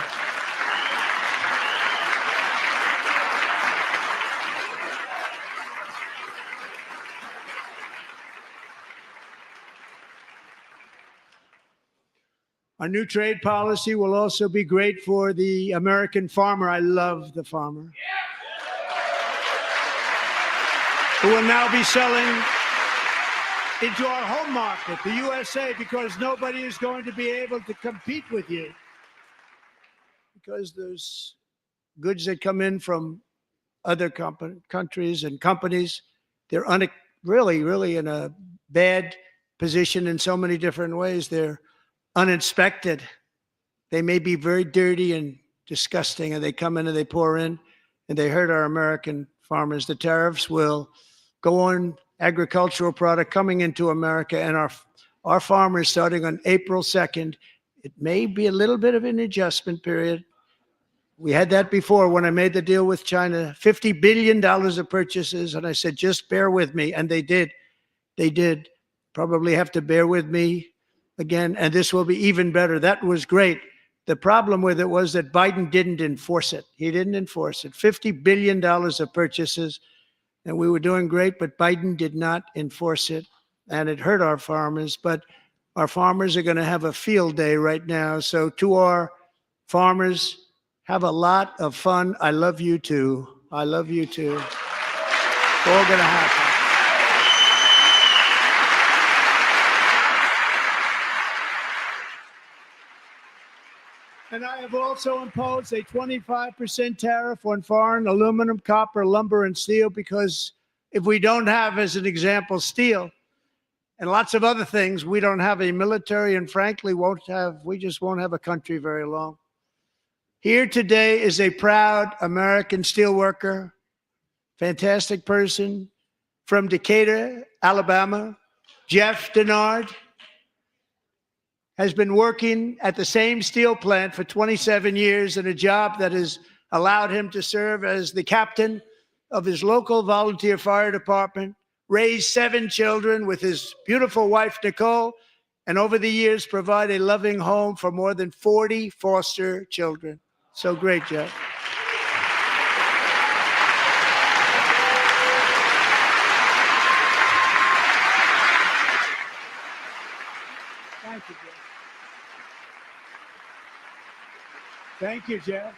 Our new trade policy will also be great for the American farmer. I love the farmer. Who will now be selling into our home market, the USA, because nobody is going to be able to compete with you. Because those goods that come in from other countries and companies, they're really in a bad position in so many different ways. They're uninspected. They may be very dirty and disgusting, and they come in and they pour in and they hurt our American farmers. The tariffs will go on agricultural product coming into America, and our farmers, starting on April 2nd, it may be a little bit of an adjustment period. We had that before when I made the deal with China, $50 billion of purchases, and I said, just bear with me, and they did. They did. Probably have to bear with me again, and this will be even better. That was great. The problem with it was that Biden didn't enforce it. He didn't enforce it. $50 billion of purchases, and we were doing great, but Biden did not enforce it, and it hurt our farmers. But our farmers are going to have a field day right now. So to our farmers, have a lot of fun. I love you too. I love you too. It's all going to happen. And I have also imposed a 25% tariff on foreign aluminum, copper, lumber, and steel, because if we don't have, as an example, steel and lots of other things, we don't have a military, and frankly, we just won't have a country very long. Here today is a proud American steelworker, fantastic person from Decatur, Alabama, Jeff Denard. Has been working at the same steel plant for 27 years in a job that has allowed him to serve as the captain of his local volunteer fire department, raise 7 children with his beautiful wife, Nicole, and over the years provide a loving home for more than 40 foster children. So great, Jeff. Thank you, Jeff. Thank you, Jeff.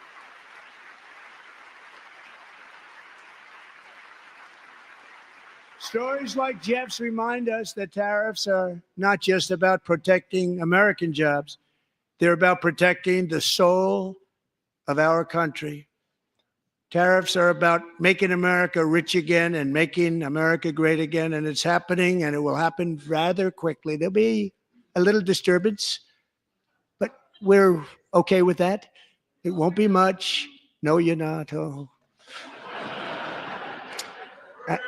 Stories like Jeff's remind us that tariffs are not just about protecting American jobs. They're about protecting the soul of our country. Tariffs are about making America rich again and making America great again, and it's happening, and it will happen rather quickly. There'll be a little disturbance, but we're okay with that. It won't be much. No, you're not. Oh.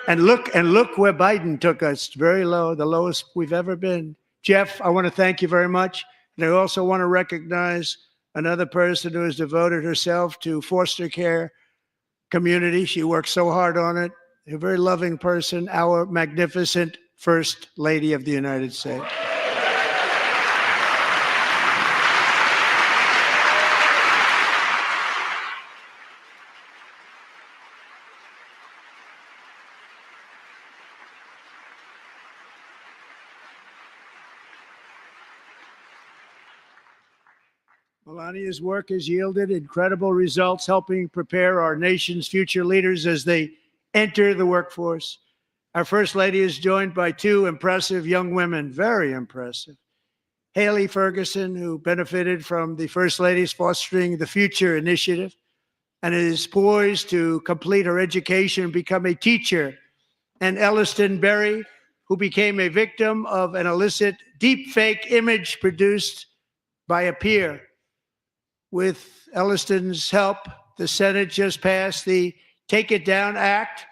And look where Biden took us, very low, the lowest we've ever been. Jeff, I want to thank you very much. And I also want to recognize another person who has devoted herself to foster care community. She works so hard on it. A very loving person, our magnificent First Lady of the United States. Melania's work has yielded incredible results, helping prepare our nation's future leaders as they enter the workforce. Our First Lady is joined by 2 impressive young women, very impressive. Haley Ferguson, who benefited from the First Lady's Fostering the Future initiative and is poised to complete her education and become a teacher. And Elliston Berry, who became a victim of an illicit deep fake image produced by a peer. With Elliston's help, the Senate just passed the Take It Down Act,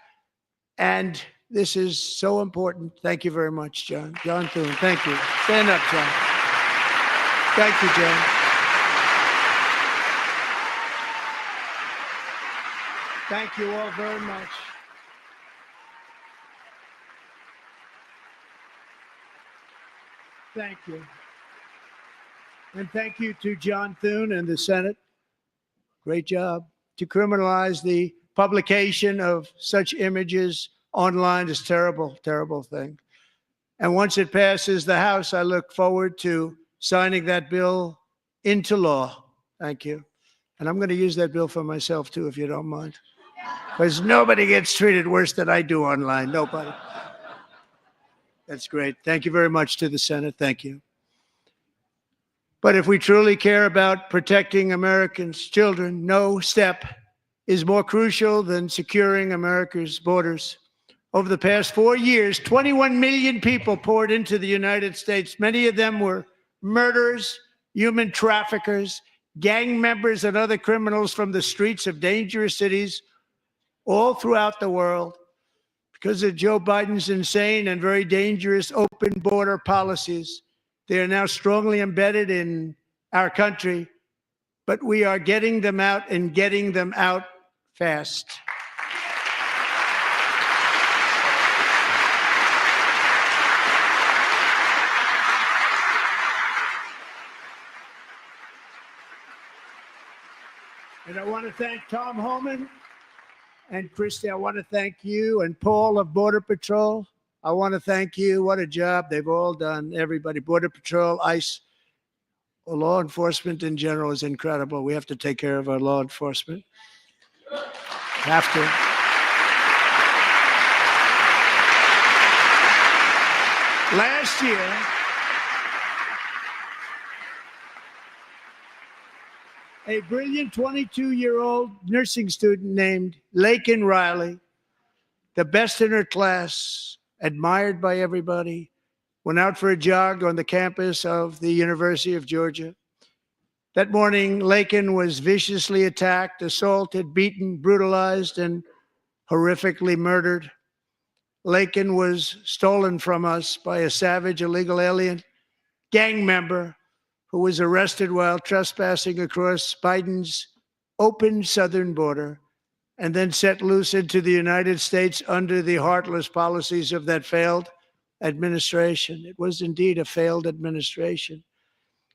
and this is so important. Thank you very much, John. John Thune, thank you. Stand up, John. Thank you, John. Thank you all very much. Thank you. And thank you to John Thune and the Senate. Great job. To criminalize the publication of such images online is terrible, terrible thing. And once it passes the House, I look forward to signing that bill into law. Thank you. And I'm going to use that bill for myself, too, if you don't mind. Because nobody gets treated worse than I do online. Nobody. That's great. Thank you very much to the Senate. Thank you. But if we truly care about protecting Americans' children, no step is more crucial than securing America's borders. Over the past 4 years, 21 million people poured into the United States. Many of them were murderers, human traffickers, gang members, and other criminals from the streets of dangerous cities all throughout the world. Because of Joe Biden's insane and very dangerous open border policies, they are now strongly embedded in our country, but we are getting them out and getting them out fast. And I want to thank Tom Homan and Christy. I want to thank you and Paul of Border Patrol. I want to thank you. What a job they've all done. Everybody, Border Patrol, ICE, law enforcement in general is incredible. We have to take care of our law enforcement. Have to. Last year, a brilliant 22-year-old nursing student named Laken Riley, the best in her class, admired by everybody, went out for a jog on the campus of the University of Georgia. That morning, Laken was viciously attacked, assaulted, beaten, brutalized, and horrifically murdered. Laken was stolen from us by a savage illegal alien gang member who was arrested while trespassing across Biden's open southern border and then set loose into the United States under the heartless policies of that failed administration. It was indeed a failed administration.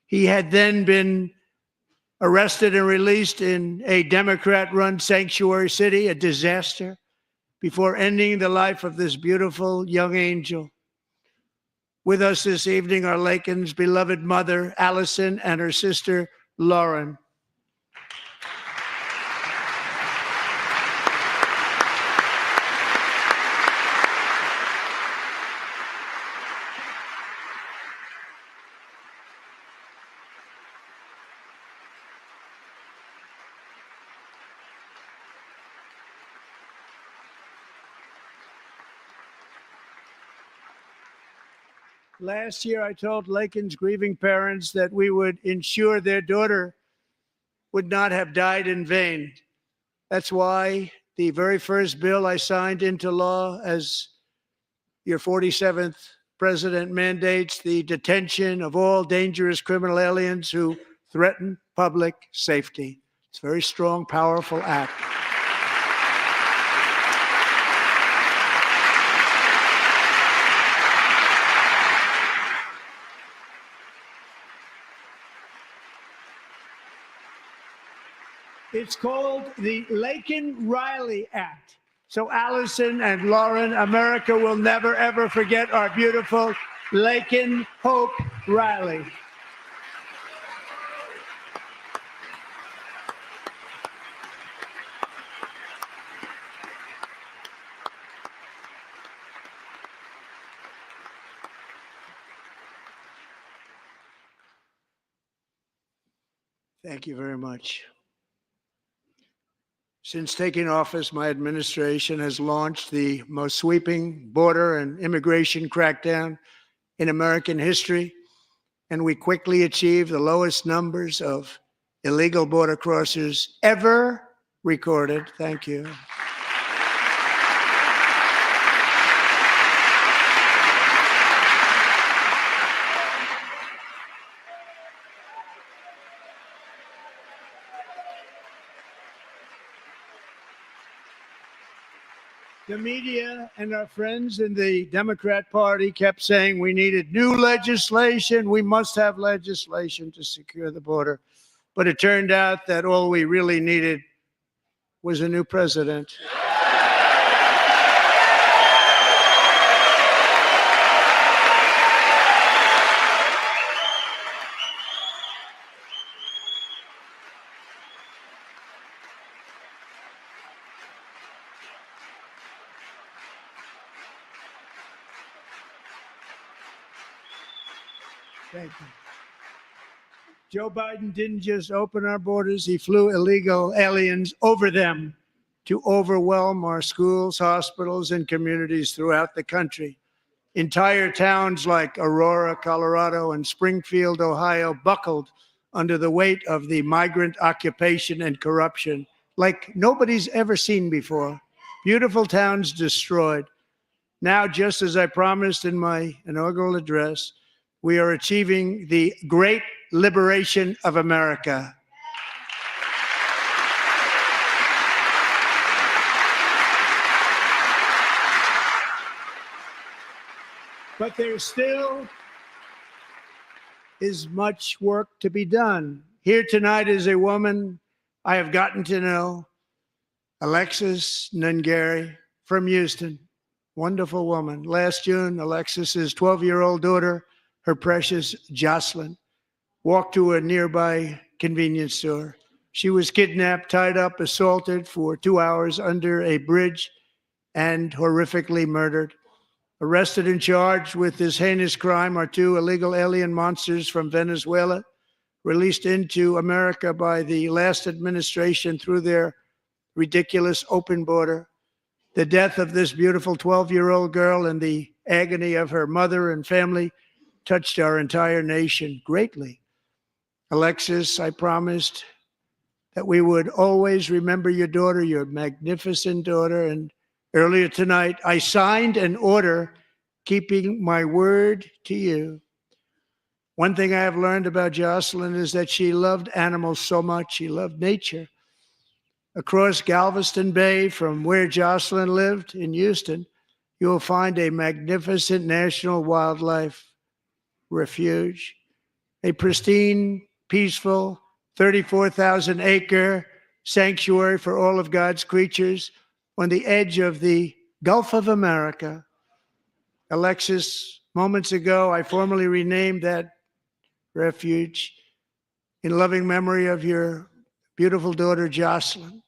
He had then been arrested and released in a Democrat-run sanctuary city, a disaster, before ending the life of this beautiful young angel. With us this evening are Laken's beloved mother, Allison, and her sister, Lauren. Last year, I told Laken's grieving parents that we would ensure their daughter would not have died in vain. That's why the very first bill I signed into law as your 47th president mandates the detention of all dangerous criminal aliens who threaten public safety. It's a very strong, powerful act. It's called the Laken-Riley Act. So Allison and Lauren, America will never, ever forget our beautiful Laken Hope Riley. Thank you very much. Since taking office, my administration has launched the most sweeping border and immigration crackdown in American history, and we quickly achieved the lowest numbers of illegal border crossers ever recorded. Thank you. The media and our friends in the Democrat Party kept saying we needed new legislation. We must have legislation to secure the border. But it turned out that all we really needed was a new president. Thank you. Joe Biden didn't just open our borders, he flew illegal aliens over them to overwhelm our schools, hospitals, and communities throughout the country. Entire towns like Aurora, Colorado, and Springfield, Ohio, buckled under the weight of the migrant occupation and corruption like nobody's ever seen before. Beautiful towns destroyed. Now, just as I promised in my inaugural address, we are achieving the great liberation of America. But there still is much work to be done. Here tonight is a woman I have gotten to know, Alexis Nungari from Houston. Wonderful woman. Last June, Alexis's 12-year-old daughter, her precious Jocelyn, walked to a nearby convenience store. She was kidnapped, tied up, assaulted for 2 hours under a bridge, and horrifically murdered. Arrested and charged with this heinous crime are 2 illegal alien monsters from Venezuela, released into America by the last administration through their ridiculous open border. The death of this beautiful 12-year-old girl and the agony of her mother and family touched our entire nation greatly. Alexis, I promised that we would always remember your daughter, your magnificent daughter, and earlier tonight, I signed an order keeping my word to you. One thing I have learned about Jocelyn is that she loved animals so much. She loved nature. Across Galveston Bay, from where Jocelyn lived in Houston, you will find a magnificent national wildlife refuge, a pristine, peaceful, 34,000-acre sanctuary for all of God's creatures on the edge of the Gulf of America. Alexis, moments ago, I formally renamed that refuge in loving memory of your beautiful daughter, Jocelyn.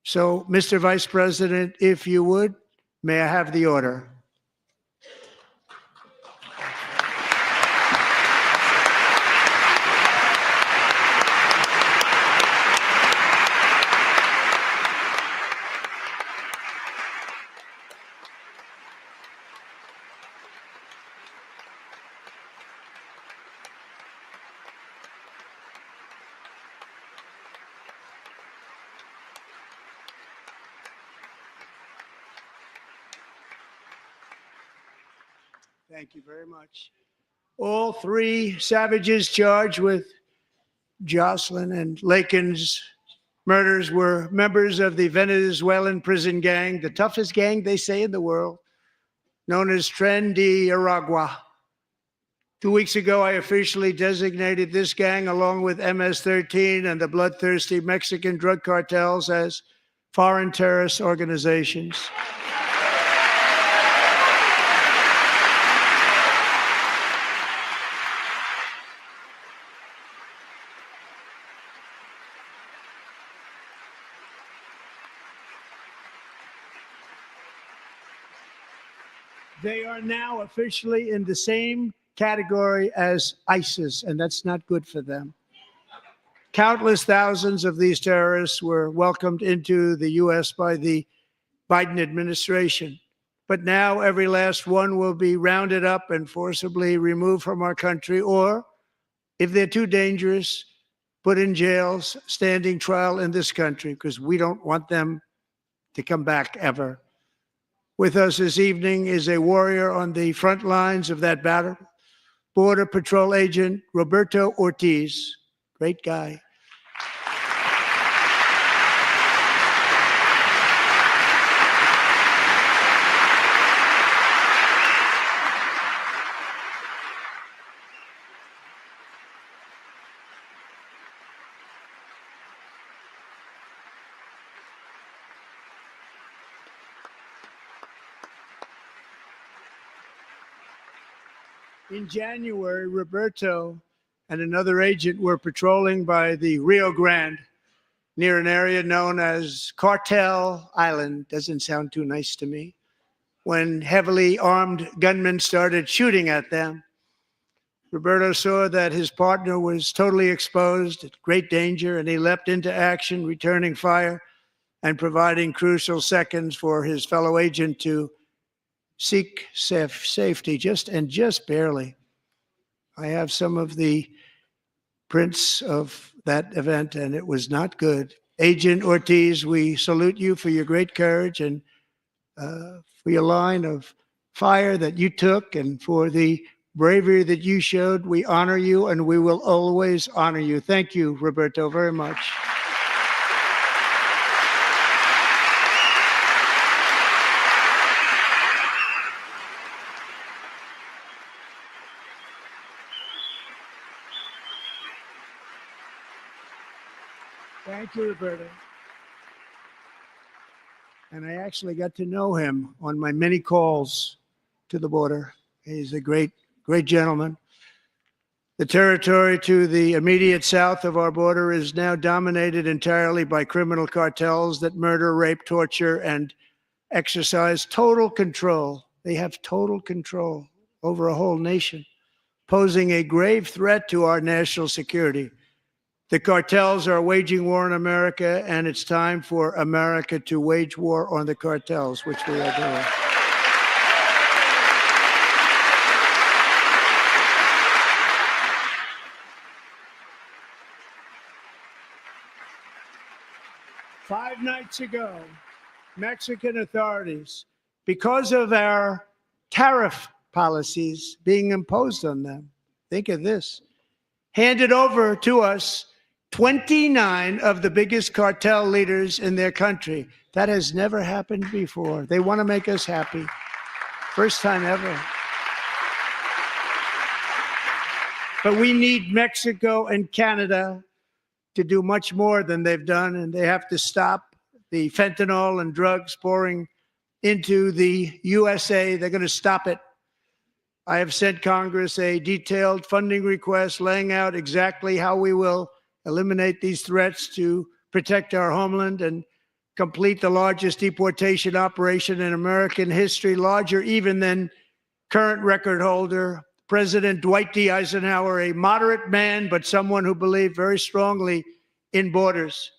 So, Mr. Vice President, if you would, may I have the order? Thank you very much. All 3 savages charged with Jocelyn and Lakin's murders were members of the Venezuelan prison gang, the toughest gang, they say, in the world, known as Tren de Aragua. 2 weeks ago, I officially designated this gang, along with MS-13 and the bloodthirsty Mexican drug cartels, as foreign terrorist organizations. They are now officially in the same category as ISIS, and that's not good for them. Countless thousands of these terrorists were welcomed into the U.S. by the Biden administration. But now every last one will be rounded up and forcibly removed from our country, or, if they're too dangerous, put in jails, standing trial in this country, because we don't want them to come back ever. With us this evening is a warrior on the front lines of that battle, Border Patrol Agent Roberto Ortiz. Great guy. In January, Roberto and another agent were patrolling by the Rio Grande near an area known as Cartel Island. Doesn't sound too nice to me. When heavily armed gunmen started shooting at them, Roberto saw that his partner was totally exposed, at great danger, and he leapt into action, returning fire and providing crucial seconds for his fellow agent to seek safety, just barely. I have some of the prints of that event, and it was not good. Agent Ortiz, we salute you for your great courage and for your line of fire that you took and for the bravery that you showed. We honor you, and we will always honor you. Thank you, Roberto, very much. Thank you, Roberto. And I actually got to know him on my many calls to the border. He's a great gentleman. The territory to the immediate south of our border is now dominated entirely by criminal cartels that murder, rape, torture, and exercise total control. They have total control over a whole nation, posing a grave threat to our national security. The cartels are waging war on America, and it's time for America to wage war on the cartels, which we are doing. Five nights ago, Mexican authorities, because of our tariff policies being imposed on them, think of this, handed over to us 29 of the biggest cartel leaders in their country. That has never happened before. They want to make us happy. First time ever. But we need Mexico and Canada to do much more than they've done, and they have to stop the fentanyl and drugs pouring into the USA. They're going to stop it. I have sent Congress a detailed funding request laying out exactly how we will eliminate these threats to protect our homeland and complete the largest deportation operation in American history, larger even than current record holder President Dwight D. Eisenhower, a moderate man, but someone who believed very strongly in borders.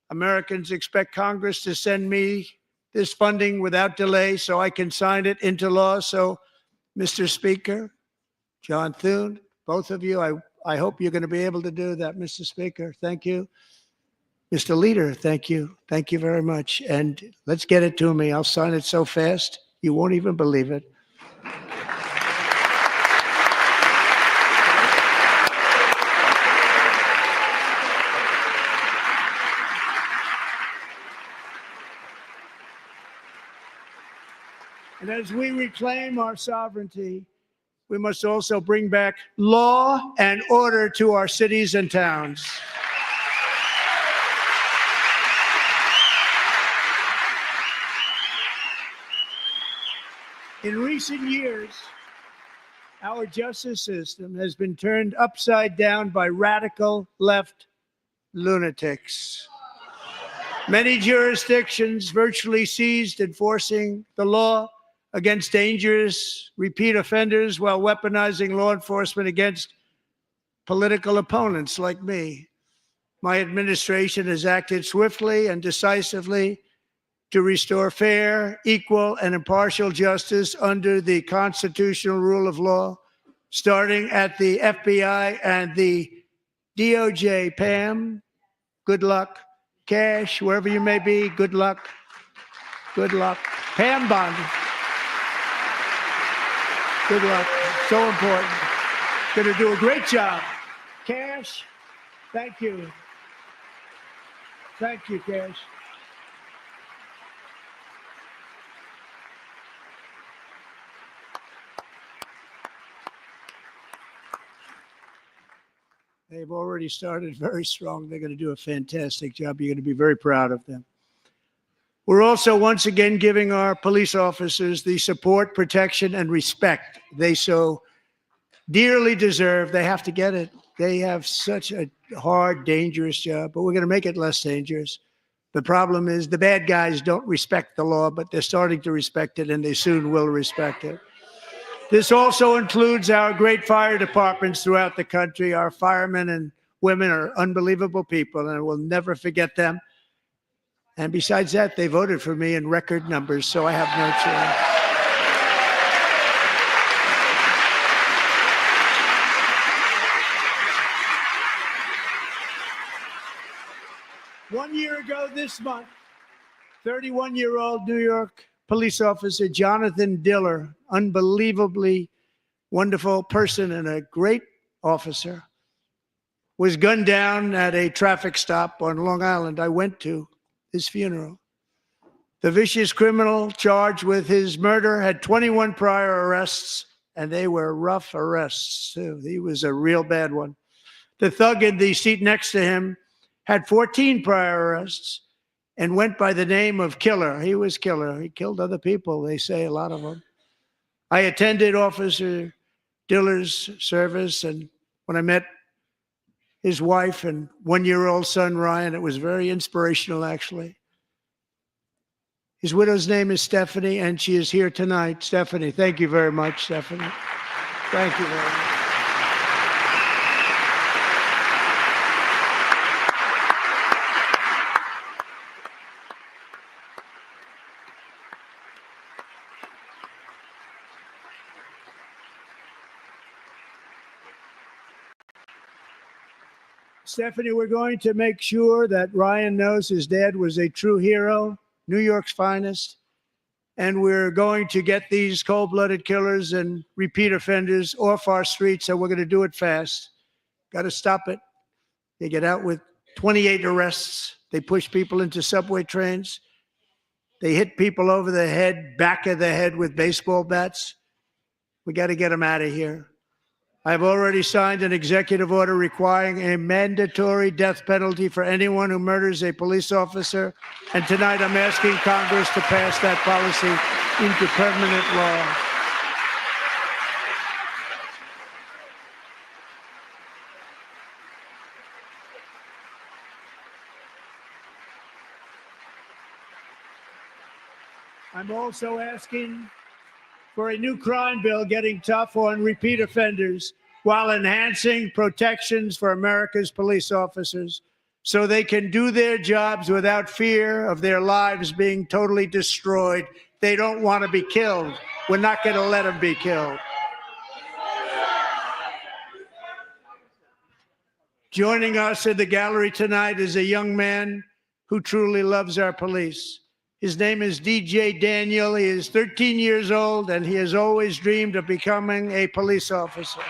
Americans expect Congress to send me this funding without delay so I can sign it into law. So, Mr. Speaker, John Thune, both of you, I hope you're going to be able to do that, Mr. Speaker. Thank you. Mr. Leader, thank you. Thank you very much. And let's get it to me. I'll sign it so fast, you won't even believe it. And as we reclaim our sovereignty, we must also bring back law and order to our cities and towns. In recent years, our justice system has been turned upside down by radical left lunatics. Many jurisdictions virtually ceased enforcing the law against dangerous repeat offenders while weaponizing law enforcement against political opponents like me. My administration has acted swiftly and decisively to restore fair, equal, and impartial justice under the constitutional rule of law, starting at the FBI and the DOJ. Pam, good luck. Cash, wherever you may be, good luck. Good luck. Pam Bondi, good luck. So important. Going to do a great job. Cash, thank you. Thank you, Cash. They've already started very strong. They're going to do a fantastic job. You're going to be very proud of them. We're also once again giving our police officers the support, protection, and respect they so dearly deserve. They have to get it. They have such a hard, dangerous job, but we're going to make it less dangerous. The problem is the bad guys don't respect the law, but they're starting to respect it, and they soon will respect it. This also includes our great fire departments throughout the country. Our firemen and women are unbelievable people, and I will never forget them. And besides that, they voted for me in record numbers, so I have no choice. One year ago this month, 31-year-old New York police officer Jonathan Diller, unbelievably wonderful person and a great officer, was gunned down at a traffic stop on Long Island. I went to his funeral. The vicious criminal charged with his murder had 21 prior arrests, and they were rough arrests, too. He was a real bad one. The thug in the seat next to him had 14 prior arrests and went by the name of Killer. He was Killer. He killed other people, they say, a lot of them. I attended Officer Diller's service, and when I met his wife and one-year-old son, Ryan, it was very inspirational, actually. His widow's name is Stephanie, and she is here tonight. Stephanie, thank you very much, Stephanie. Thank you very much. Stephanie, we're going to make sure that Ryan knows his dad was a true hero, New York's finest, and we're going to get these cold-blooded killers and repeat offenders off our streets, and we're going to do it fast. Got to stop it. They get out with 28 arrests. They push people into subway trains. They hit people over the head, back of the head with baseball bats. We got to get them out of here. I've already signed an executive order requiring a mandatory death penalty for anyone who murders a police officer. And tonight I'm asking Congress to pass that policy into permanent law. I'm also asking for a new crime bill getting tough on repeat offenders while enhancing protections for America's police officers so they can do their jobs without fear of their lives being totally destroyed. They don't want to be killed. We're not going to let them be killed. Joining us in the gallery tonight is a young man who truly loves our police. His name is DJ Daniel. He is 13 years old, and he has always dreamed of becoming a police officer.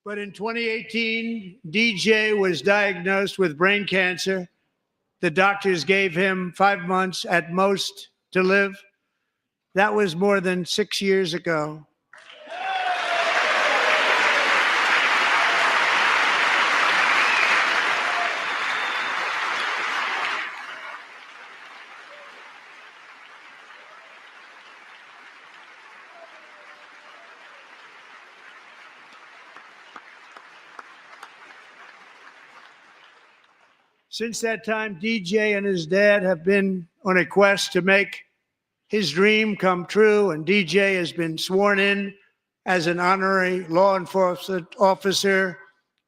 But in 2018, DJ was diagnosed with brain cancer. The doctors gave him 5 months at most to live. That was more than 6 years ago. Since that time, DJ and his dad have been on a quest to make his dream come true, and DJ has been sworn in as an honorary law enforcement officer,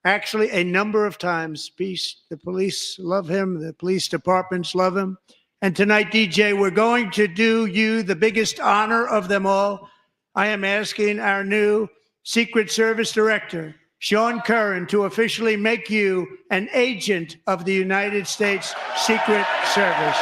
actually a number of times. The police love him, the police departments love him. And tonight, DJ, we're going to do you the biggest honor of them all. I am asking our new Secret Service Director, Sean Curran, to officially make you an agent of the United States Secret Service.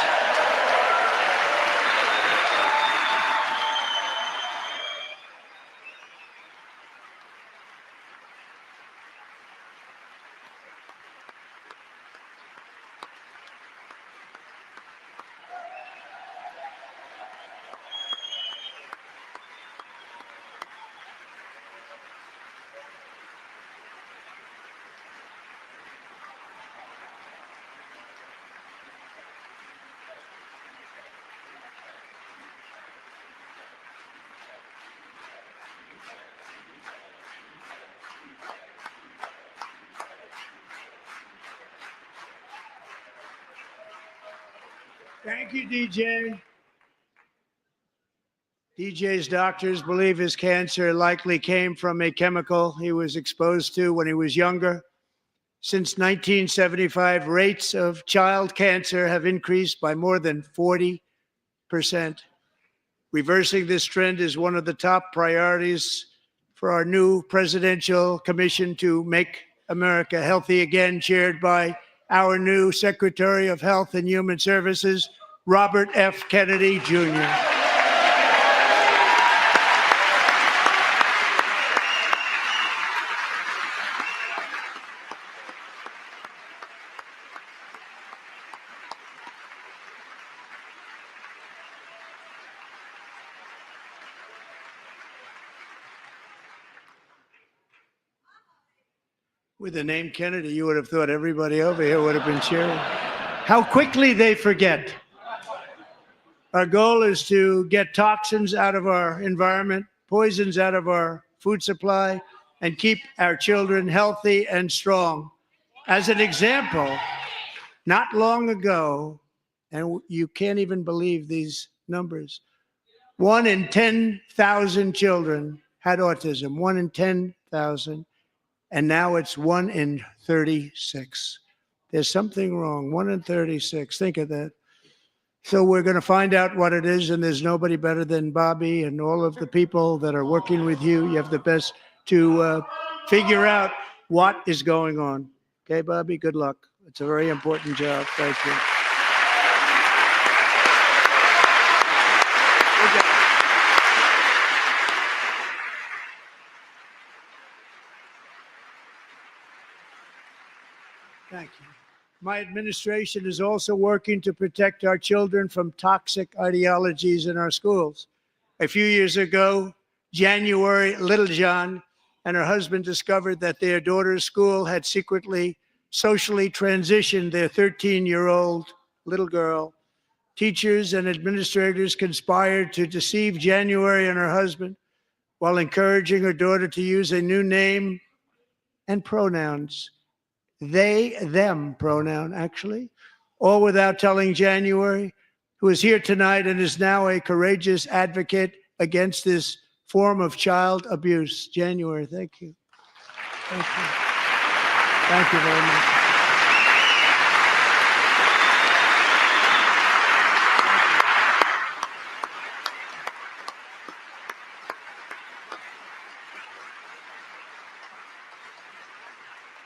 Thank you, DJ. DJ's doctors believe his cancer likely came from a chemical he was exposed to when he was younger. Since 1975, rates of child cancer have increased by more than 40%. Reversing this trend is one of the top priorities for our new presidential commission to make America healthy again, chaired by our new Secretary of Health and Human Services, Robert F. Kennedy, Jr. With the name Kennedy, you would have thought everybody over here would have been cheering. How quickly they forget. Our goal is to get toxins out of our environment, poisons out of our food supply, and keep our children healthy and strong. As an example, not long ago, and you can't even believe these numbers, 1 in 10,000 children had autism, 1 in 10,000. And now it's 1 in 36. There's something wrong. 1 in 36. Think of that. So we're going to find out what it is, and there's nobody better than Bobby and all of the people that are working with you. You have the best to figure out what is going on. Okay, Bobby, good luck. It's a very important job. Thank you. Thank you. My administration is also working to protect our children from toxic ideologies in our schools. A few years ago, January Littlejohn and her husband discovered that their daughter's school had secretly socially transitioned their 13-year-old little girl. Teachers and administrators conspired to deceive January and her husband while encouraging her daughter to use a new name and pronouns. They, them pronoun, actually, all without telling January, who is here tonight and is now a courageous advocate against this form of child abuse. January, thank you. Thank you. Thank you very much.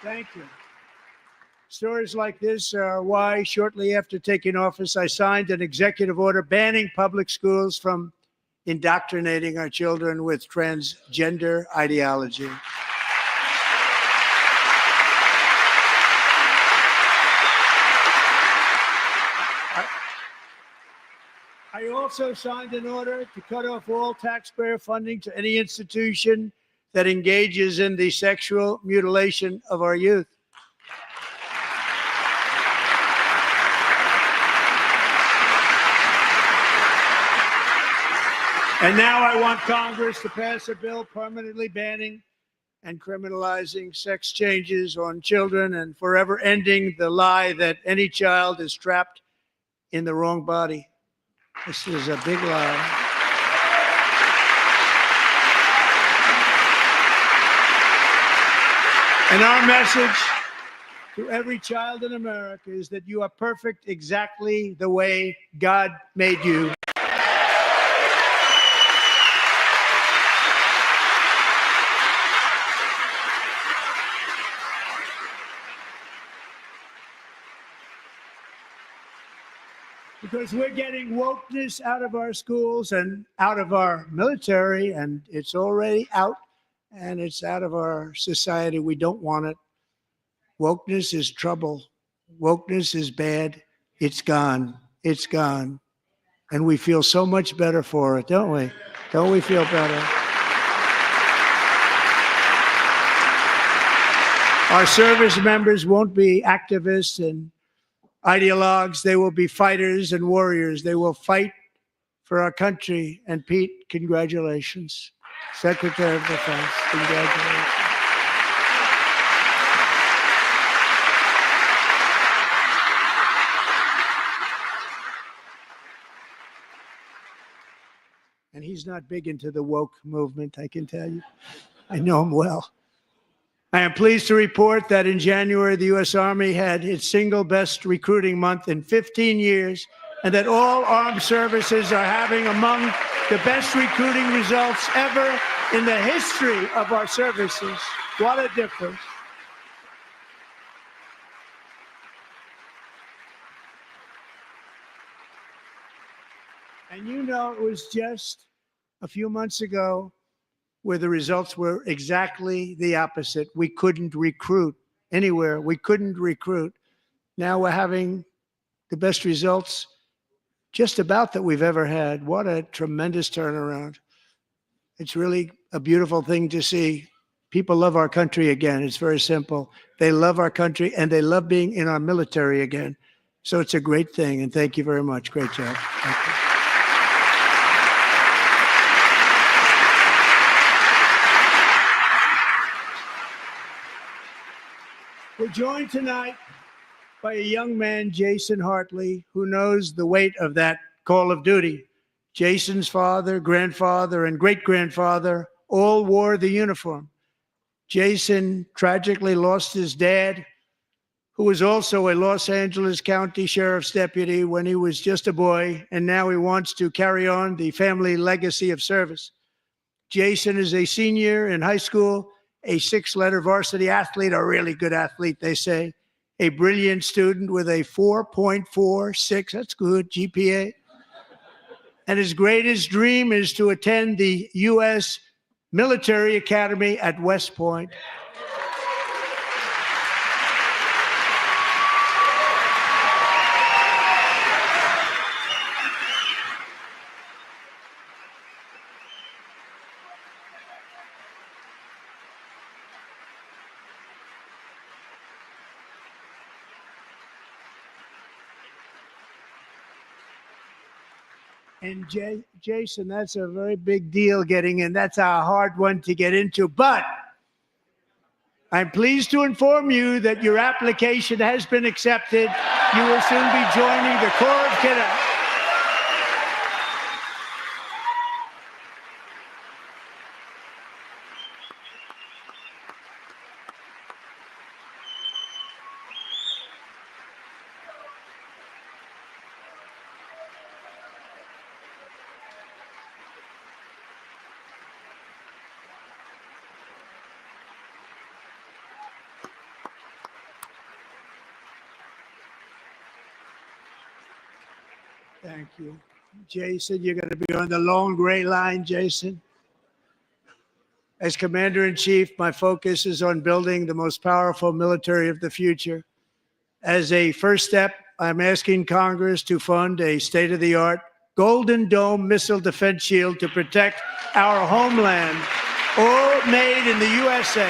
Thank you. Stories like this are why, shortly after taking office, I signed an executive order banning public schools from indoctrinating our children with transgender ideology. I also signed an order to cut off all taxpayer funding to any institution that engages in the sexual mutilation of our youth. And now I want Congress to pass a bill permanently banning and criminalizing sex changes on children and forever ending the lie that any child is trapped in the wrong body. This is a big lie. And our message to every child in America is that you are perfect exactly the way God made you. Because we're getting wokeness out of our schools and out of our military, and it's already out, and it's out of our society. We don't want it. Wokeness is trouble. Wokeness is bad. It's gone. It's gone. And we feel so much better for it, don't we? Don't we feel better? Our service members won't be activists and ideologues. They will be fighters and warriors. They will fight for our country. And Pete, congratulations. Secretary of Defense, congratulations. And he's not big into the woke movement, I can tell you. I know him well. I am pleased to report that in January, the U.S. Army had its single best recruiting month in 15 years, and that all armed services are having among the best recruiting results ever in the history of our services. What a difference. And you know, it was just a few months ago where the results were exactly the opposite. We couldn't recruit anywhere. We couldn't recruit. Now we're having the best results just about that we've ever had. What a tremendous turnaround. It's really a beautiful thing to see. People love our country again. It's very simple. They love our country and they love being in our military again. So it's a great thing. And thank you very much. Great job. Thank you. We're joined tonight by a young man, Jason Hartley, who knows the weight of that call of duty. Jason's father, grandfather, and great-grandfather all wore the uniform. Jason tragically lost his dad, who was also a Los Angeles County Sheriff's deputy when he was just a boy, and now he wants to carry on the family legacy of service. Jason is a senior in high school, a six-letter varsity athlete, a really good athlete, they say, a brilliant student with a 4.46, that's good, GPA. And his greatest dream is to attend the U.S. Military Academy at West Point. And Jason, that's a very big deal getting in. That's a hard one to get into. But I'm pleased to inform you that your application has been accepted. You will soon be joining the Corps of Cadets. Thank you. Jason, you're going to be on the long gray line, Jason. As Commander-in-Chief, my focus is on building the most powerful military of the future. As a first step, I'm asking Congress to fund a state-of-the-art Golden Dome missile defense shield to protect our homeland, all made in the USA.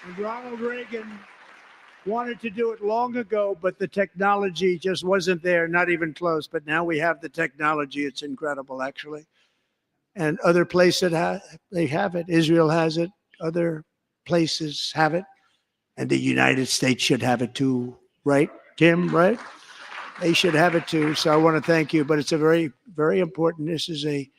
And Ronald Reagan wanted to do it long ago, but the technology just wasn't there, not even close. But now we have the technology. It's incredible, actually. And other places they have it. Israel has it. Other places have it. And the United States should have it too, right, Tim, right? They should have it too. So I want to thank you. But it's a very, very important. This is a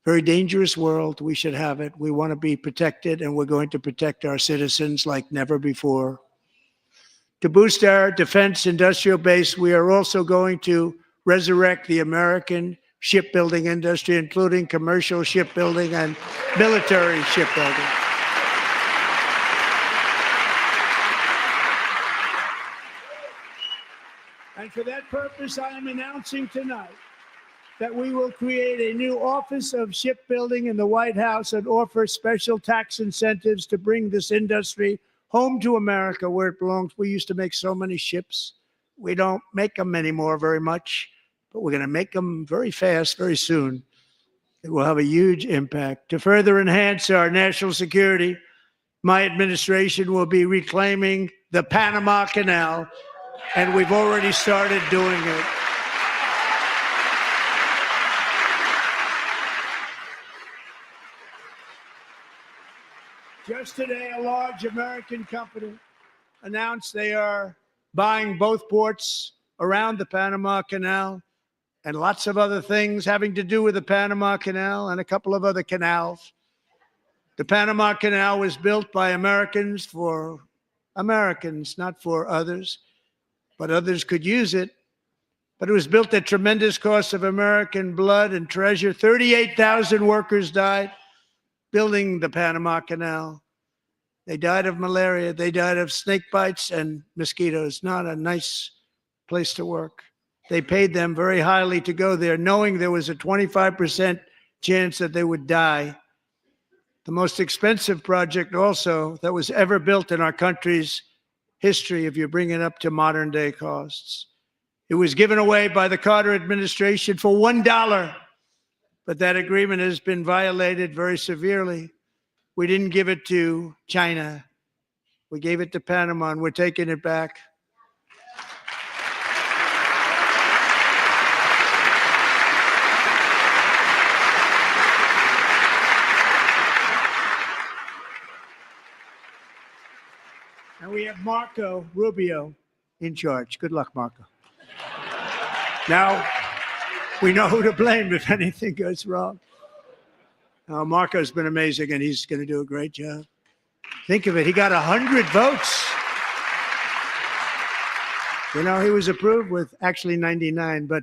very dangerous world. We should have it. We want to be protected, and we're going to protect our citizens like never before. To boost our defense industrial base, we are also going to resurrect the American shipbuilding industry, including commercial shipbuilding and military shipbuilding. And for that purpose, I am announcing tonight that we will create a new Office of Shipbuilding in the White House and offer special tax incentives to bring this industry home to America where it belongs. We used to make so many ships. We don't make them anymore very much, but we're going to make them very fast, very soon. It will have a huge impact. To further enhance our national security, my administration will be reclaiming the Panama Canal, and we've already started doing it. Just today, a large American company announced they are buying both ports around the Panama Canal and lots of other things having to do with the Panama Canal and a couple of other canals. The Panama Canal was built by Americans for Americans, not for others, but others could use it. But it was built at tremendous cost of American blood and treasure. 38,000 workers died building the Panama Canal. They died of malaria. They died of snake bites and mosquitoes. Not a nice place to work. They paid them very highly to go there, knowing there was a 25% chance that they would die. The most expensive project also that was ever built in our country's history, if you bring it up to modern day costs. It was given away by the Carter administration for $1. But that agreement has been violated very severely. We didn't give it to China. We gave it to Panama, and we're taking it back. And we have Marco Rubio in charge. Good luck, Marco. Now, we know who to blame if anything goes wrong. Marco's been amazing, and he's going to do a great job. Think of it. He got 100 votes. You know, he was approved with actually 99, but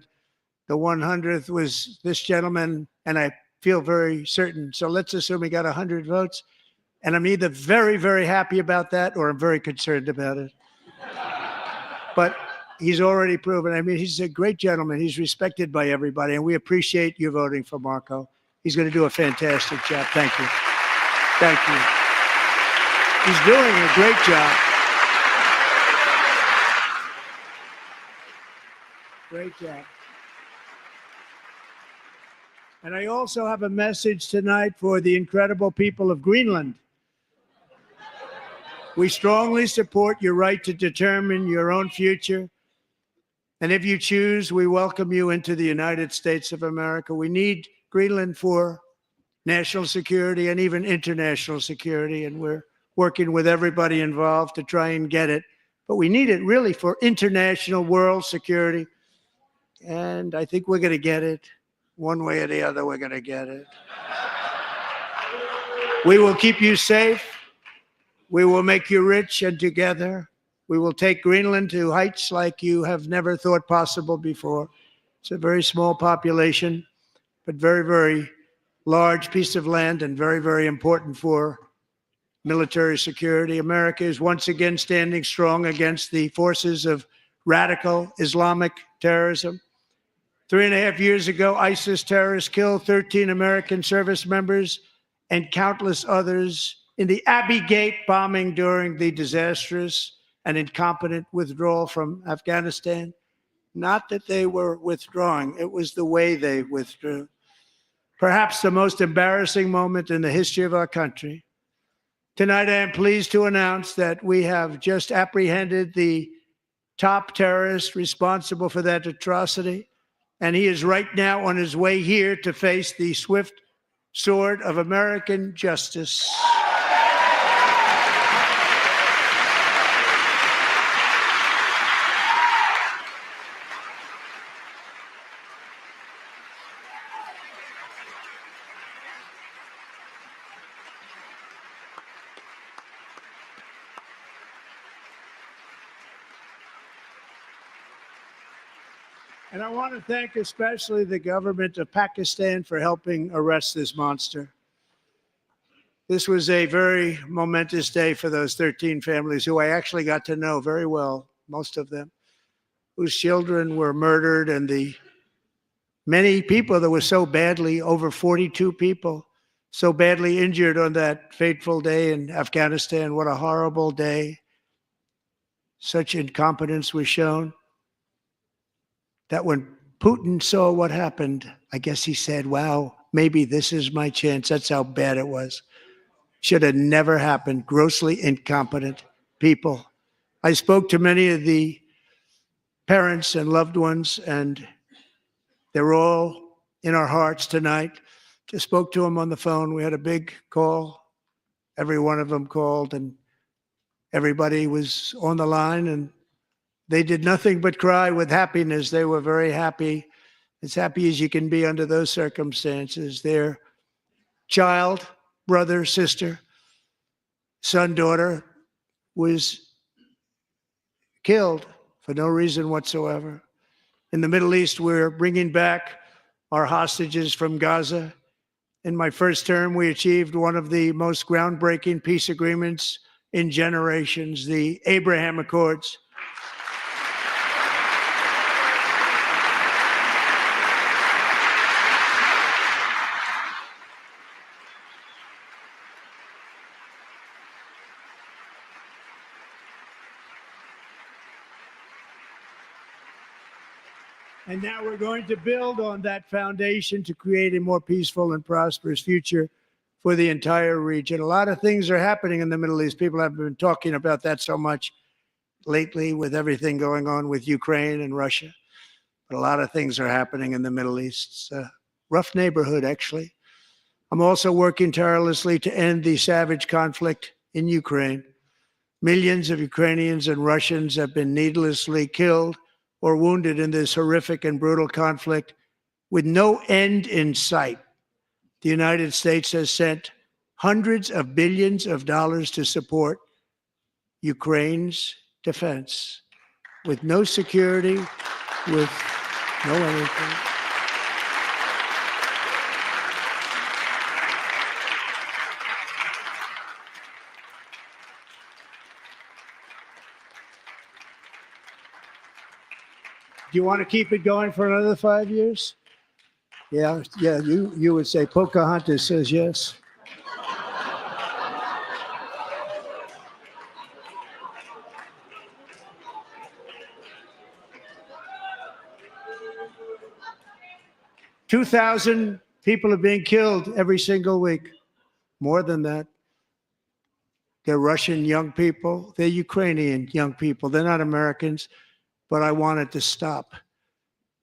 the 100th was this gentleman, and I feel very certain. So let's assume he got 100 votes, and I'm either very, very happy about that or I'm very concerned about it. But he's already proven. I mean, he's a great gentleman. He's respected by everybody, and we appreciate you voting for Marco. He's going to do a fantastic job. Thank you. Thank you. He's doing a great job. Great job. And I also have a message tonight for the incredible people of Greenland. We strongly support your right to determine your own future. And if you choose, we welcome you into the United States of America. We need Greenland for national security and even international security, and we're working with everybody involved to try and get it. But we need it really for international world security, and I think we're going to get it. One way or the other, we're going to get it. We will keep you safe. We will make you rich, and together we will take Greenland to heights like you have never thought possible before. It's a very small population, but very, very large piece of land and very, very important for military security. America is once again standing strong against the forces of radical Islamic terrorism. 3.5 years ago, ISIS terrorists killed 13 American service members and countless others in the Abbey Gate bombing during the disastrous and incompetent withdrawal from Afghanistan. Not that they were withdrawing, it was the way they withdrew. Perhaps the most embarrassing moment in the history of our country. Tonight, I am pleased to announce that we have just apprehended the top terrorist responsible for that atrocity, and he is right now on his way here to face the swift sword of American justice. And I want to thank especially the government of Pakistan for helping arrest this monster. This was a very momentous day for those 13 families who I actually got to know very well, most of them, whose children were murdered, and the many people that were so badly, over 42 people, so badly injured on that fateful day in Afghanistan. What a horrible day. Such incompetence was shown that when Putin saw what happened, I guess he said, wow, maybe this is my chance. That's how bad it was. Should have never happened. Grossly incompetent people. I spoke to many of the parents and loved ones, and they're all in our hearts tonight. Just spoke to them on the phone. We had a big call. Every one of them called, and everybody was on the line, and they did nothing but cry with happiness. They were very happy, as happy as you can be under those circumstances. Their child, brother, sister, son, daughter was killed for no reason whatsoever. In the Middle East, we're bringing back our hostages from Gaza. In my first term, we achieved one of the most groundbreaking peace agreements in generations, the Abraham Accords. And now we're going to build on that foundation to create a more peaceful and prosperous future for the entire region. A lot of things are happening in the Middle East. People haven't been talking about that so much lately with everything going on with Ukraine and Russia. But a lot of things are happening in the Middle East. It's a rough neighborhood, actually. I'm also working tirelessly to end the savage conflict in Ukraine. Millions of Ukrainians and Russians have been needlessly killed or wounded in this horrific and brutal conflict with no end in sight. The United States has sent hundreds of billions of dollars to support Ukraine's defense with no security, with no anything. Do you want to keep it going for another 5 years? Yeah, you would say Pocahontas says yes. $2,000 people are being killed every single week. More than that. They're Russian young people. They're Ukrainian young people. They're not Americans, but I want it to stop.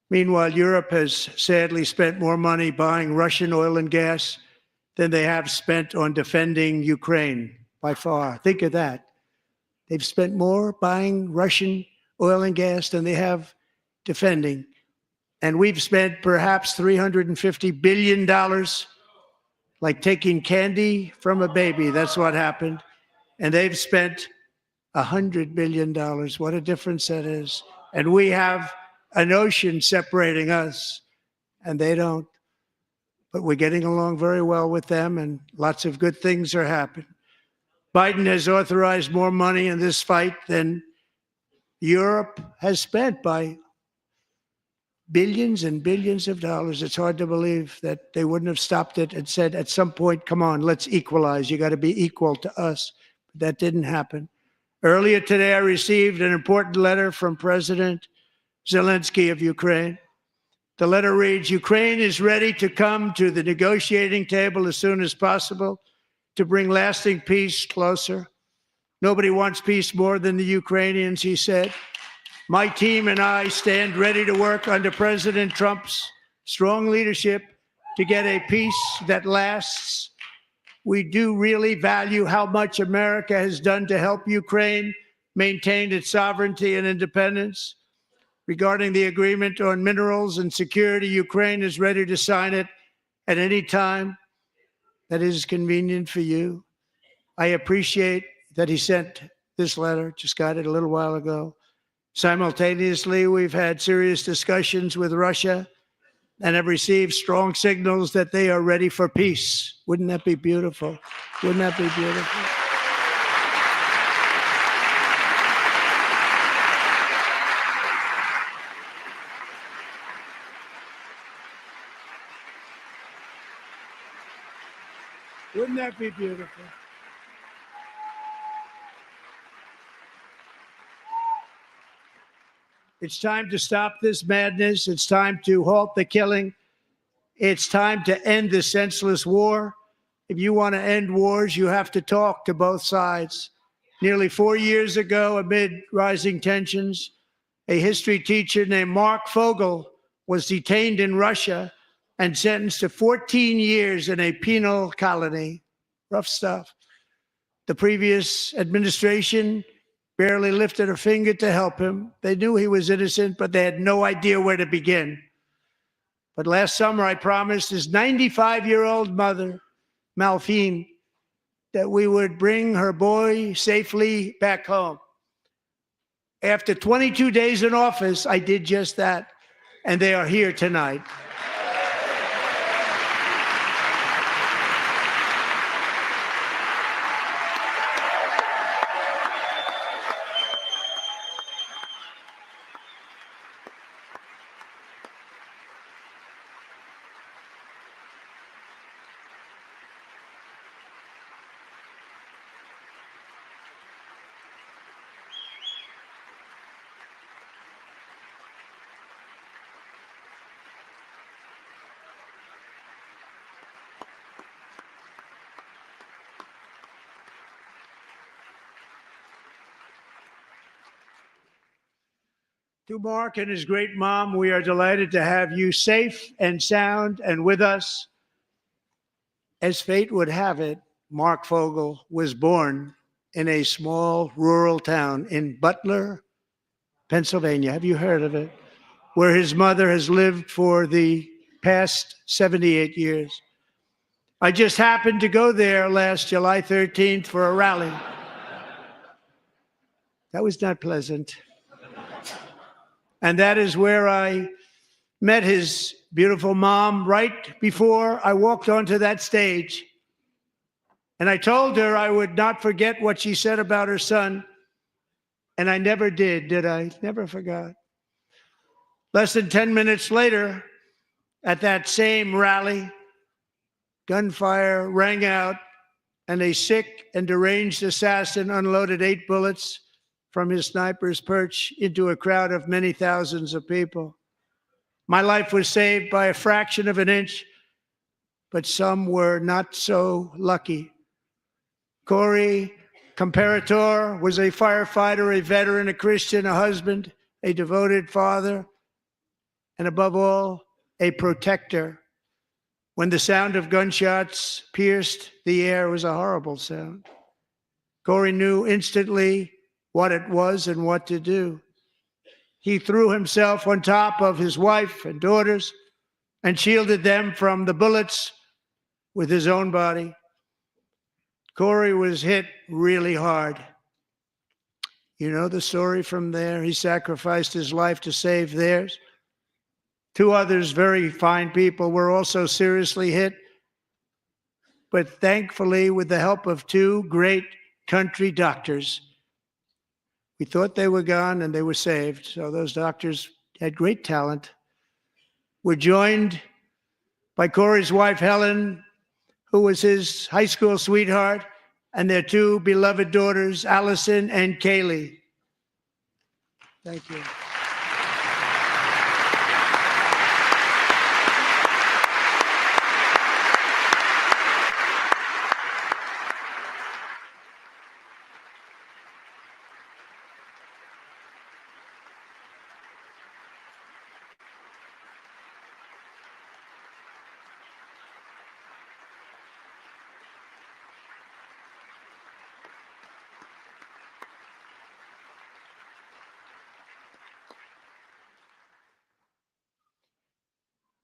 Meanwhile, Europe has sadly spent more money buying Russian oil and gas than they have spent on defending Ukraine, by far. Think of that. They've spent more buying Russian oil and gas than they have defending. And we've spent perhaps $350 billion, like taking candy from a baby. That's what happened. And they've spent $100 billion. What a difference that is. And we have an ocean separating us, and they don't. But we're getting along very well with them, and lots of good things are happening. Biden has authorized more money in this fight than Europe has spent by billions and billions of dollars. It's hard to believe that they wouldn't have stopped it and said at some point, come on, let's equalize. You got to be equal to us. But that didn't happen. Earlier today, I received an important letter from President Zelensky of Ukraine. The letter reads, Ukraine is ready to come to the negotiating table as soon as possible to bring lasting peace closer. Nobody wants peace more than the Ukrainians, he said. My team and I stand ready to work under President Trump's strong leadership to get a peace that lasts. We do really value how much America has done to help Ukraine maintain its sovereignty and independence. Regarding the agreement on minerals and security, Ukraine is ready to sign it at any time that is convenient for you. I appreciate that he sent this letter, just got it a little while ago. Simultaneously, we've had serious discussions with Russia and have received strong signals that they are ready for peace. Wouldn't that be beautiful? Wouldn't that be beautiful? Wouldn't that be beautiful? It's time to stop this madness. It's time to halt the killing. It's time to end this senseless war. If you want to end wars, you have to talk to both sides. Nearly 4 years ago, amid rising tensions, a history teacher named Mark Fogel was detained in Russia and sentenced to 14 years in a penal colony. Rough stuff. The previous administration barely lifted a finger to help him. They knew he was innocent, but they had no idea where to begin. But last summer, I promised his 95-year-old mother, Malphine, that we would bring her boy safely back home. After 22 days in office, I did just that, and they are here tonight. To Mark and his great mom, we are delighted to have you safe and sound and with us. As fate would have it, Mark Fogel was born in a small rural town in Butler, Pennsylvania. Have you heard of it? Where his mother has lived for the past 78 years. I just happened to go there last July 13th for a rally. That was not pleasant. And that is where I met his beautiful mom right before I walked onto that stage. And I told her I would not forget what she said about her son. And I never did I? Never forgot. Less than 10 minutes later, at that same rally, gunfire rang out, and a sick and deranged assassin unloaded 8 bullets from his sniper's perch into a crowd of many thousands of people. My life was saved by a fraction of an inch, but some were not so lucky. Corey Comparator was a firefighter, a veteran, a Christian, a husband, a devoted father, and above all, a protector. When the sound of gunshots pierced the air, it was a horrible sound. Corey knew instantly what it was and what to do. He threw himself on top of his wife and daughters and shielded them from the bullets with his own body. Corey was hit really hard. You know the story from there. He sacrificed his life to save theirs. 2 others, very fine people, were also seriously hit. But thankfully, with the help of 2 great country doctors, we thought they were gone and they were saved. So those doctors had great talent. We're joined by Corey's wife, Helen, who was his high school sweetheart, and their two beloved daughters, Allison and Kaylee. Thank you.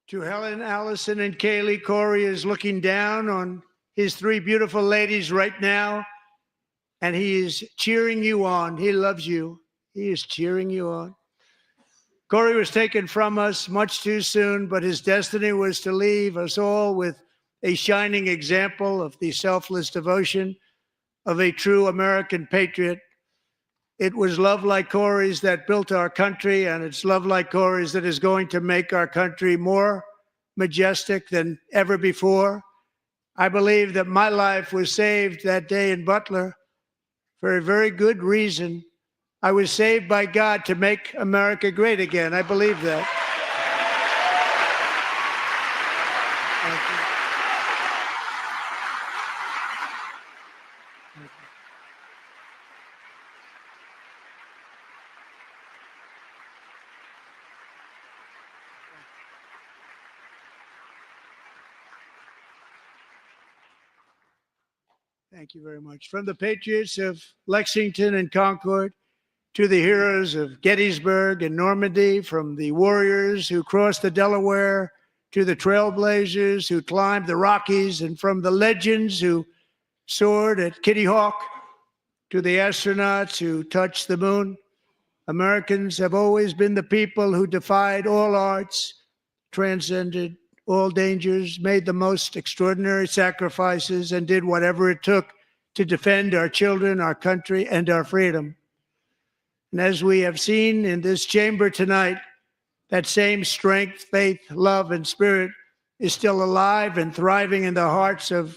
To Helen, Allison, and Kaylee, Corey is looking down on his three beautiful ladies right now, and he is cheering you on. He loves you. He is cheering you on. Corey was taken from us much too soon, but his destiny was to leave us all with a shining example of the selfless devotion of a true American patriot. It was love like Corey's that built our country, and it's love like Corey's that is going to make our country more majestic than ever before. I believe that my life was saved that day in Butler for a very good reason. I was saved by God to make America great again. I believe that. Thank you. Thank you very much. From the patriots of Lexington and Concord to the heroes of Gettysburg and Normandy, from the warriors who crossed the Delaware to the trailblazers who climbed the Rockies, and from the legends who soared at Kitty Hawk to the astronauts who touched the moon, Americans have always been the people who defied all odds, transcended all dangers, made the most extraordinary sacrifices, and did whatever it took to defend our children, our country, and our freedom. And as we have seen in this chamber tonight, that same strength, faith, love, and spirit is still alive and thriving in the hearts of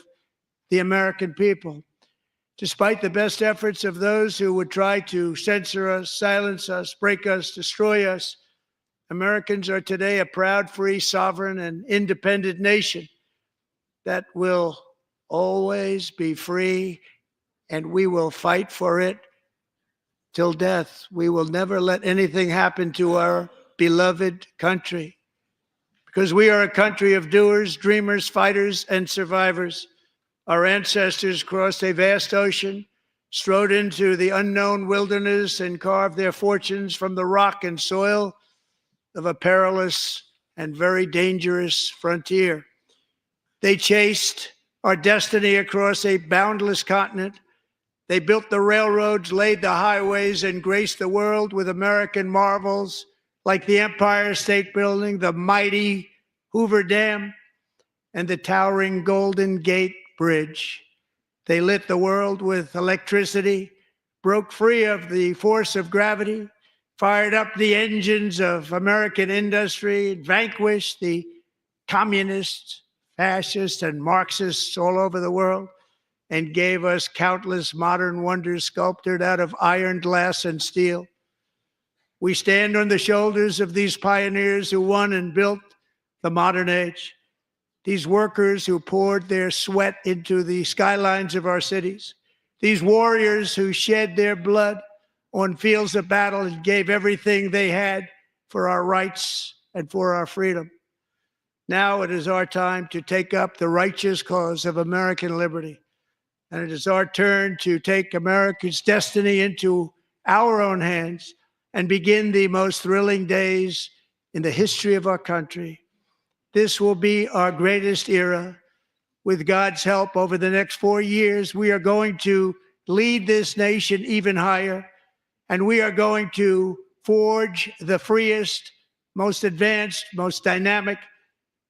the American people. Despite the best efforts of those who would try to censor us, silence us, break us, destroy us, Americans are today a proud, free, sovereign, and independent nation that will always be free, and we will fight for it till death. We will never let anything happen to our beloved country, because we are a country of doers, dreamers, fighters, and survivors. Our ancestors crossed a vast ocean, strode into the unknown wilderness, and carved their fortunes from the rock and soil of a perilous and very dangerous frontier. They chased our destiny across a boundless continent. They built the railroads, laid the highways, and graced the world with American marvels like the Empire State Building, the mighty Hoover Dam, and the towering Golden Gate Bridge. They lit the world with electricity, broke free of the force of gravity, fired up the engines of American industry, vanquished the communists, fascists, and Marxists all over the world, and gave us countless modern wonders sculptured out of iron, glass, and steel. We stand on the shoulders of these pioneers who won and built the modern age, these workers who poured their sweat into the skylines of our cities, these warriors who shed their blood on fields of battle and gave everything they had for our rights and for our freedom. Now it is our time to take up the righteous cause of American liberty. And it is our turn to take America's destiny into our own hands and begin the most thrilling days in the history of our country. This will be our greatest era. With God's help, over the next 4 years, we are going to lead this nation even higher, and we are going to forge the freest, most advanced, most dynamic,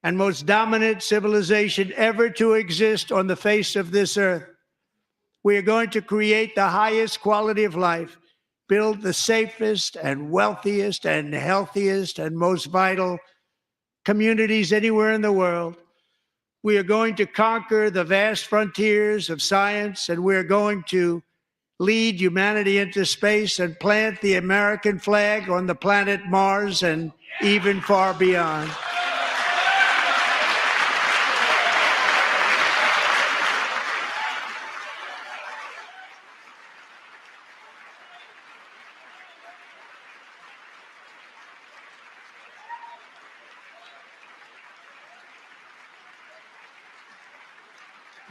and most dominant civilization ever to exist on the face of this earth. We are going to create the highest quality of life, build the safest and wealthiest and healthiest and most vital communities anywhere in the world. We are going to conquer the vast frontiers of science, and we are going to lead humanity into space and plant the American flag on the planet Mars and even far beyond.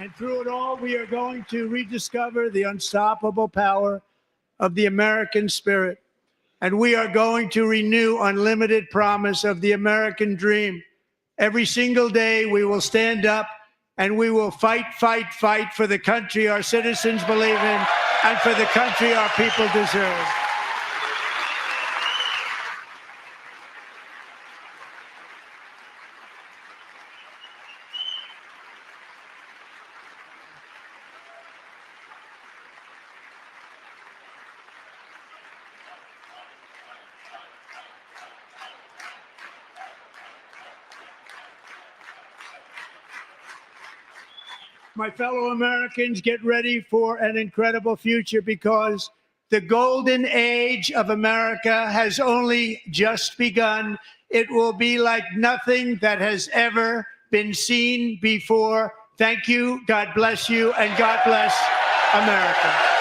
And through it all, we are going to rediscover the unstoppable power of the American spirit. And we are going to renew unlimited promise of the American dream. Every single day, we will stand up and we will fight, fight, fight for the country our citizens believe in and for the country our people deserve. My fellow Americans, get ready for an incredible future because the golden age of America has only just begun. It will be like nothing that has ever been seen before. Thank you, God bless you, and God bless America.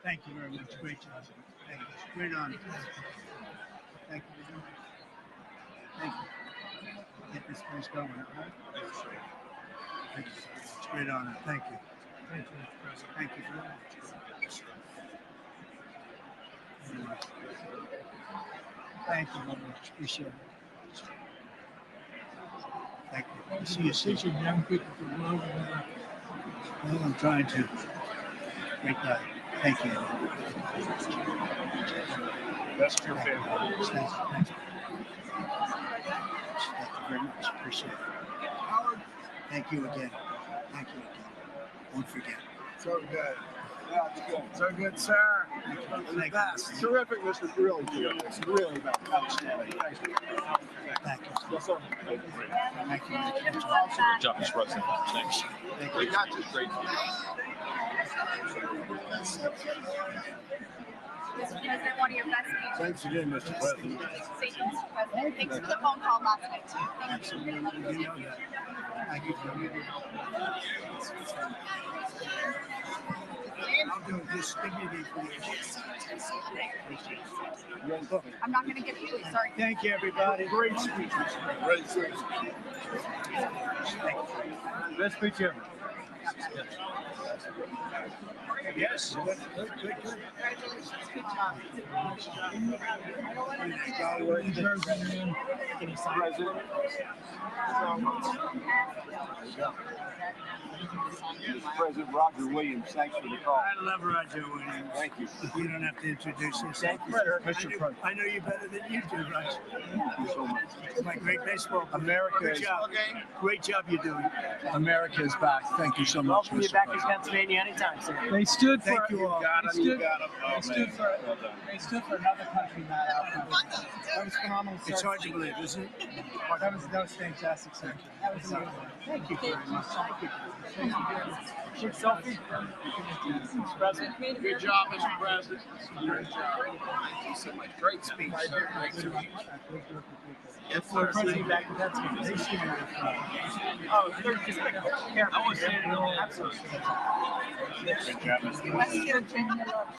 Thank you very much. Great job. Thank you. Great honor. Thank you. Thank you. Get this place going, all right? Thank you. It's a great honor. Thank you. Thank you, Mr. President. Thank you very much. Thank you very much. Appreciate it. Thank you. I see you teaching young people to love America. Well, I'm trying to. Great guy. Thank you. That's your family. Thank you. Thank you very much. Appreciate it. Thank you again. Thank you again. Won't forget. So good. Yeah, it's good. So good, sir. Thank you. It's terrific, Mr. Really good. It's really outstanding. Thank you. Thank you. Yes, sir. Thank you. Good job, Mr. President. Thanks. Thank We you. got you. Great. Mr. President, one of your best speeches. Thanks again, Mr. President. Thank you, Mr. President. Thanks for the phone call last night, too. Thank you. Absolutely. You know that. Thank you. I'll do this. Give me the information. I'm not going to get you. Sorry. Thank you, everybody. Great speeches. Great speeches. Best speech ever. Yes. Good, good, good. Congratulations. Good job. President Roger Williams, thanks for the call. I love Roger Williams. Thank you. You don't have to introduce yourself. Mr. President. I know you better than you do, Roger. Thank you so much. It's my great baseball. America Good is, job. Great job you're doing. America is back. Thank you so so much, Welcome you Mr. back to President. Pennsylvania anytime, sir. They stood for. Thank you all. They stood for another country, not our country. That was phenomenal. It's hard to believe, isn't it? That was fantastic, sir. That was amazing. Thank you very much. Thank you. Thank you very much. Quick selfie. Mr. President. Good job, Mr. President. Great job. Thank you so much. Great speech, sir. Great speech. Yes, sir. President back to Pennsylvania. Oh, they're just like, I want to say it. Absolutely. Good job, Mr. President.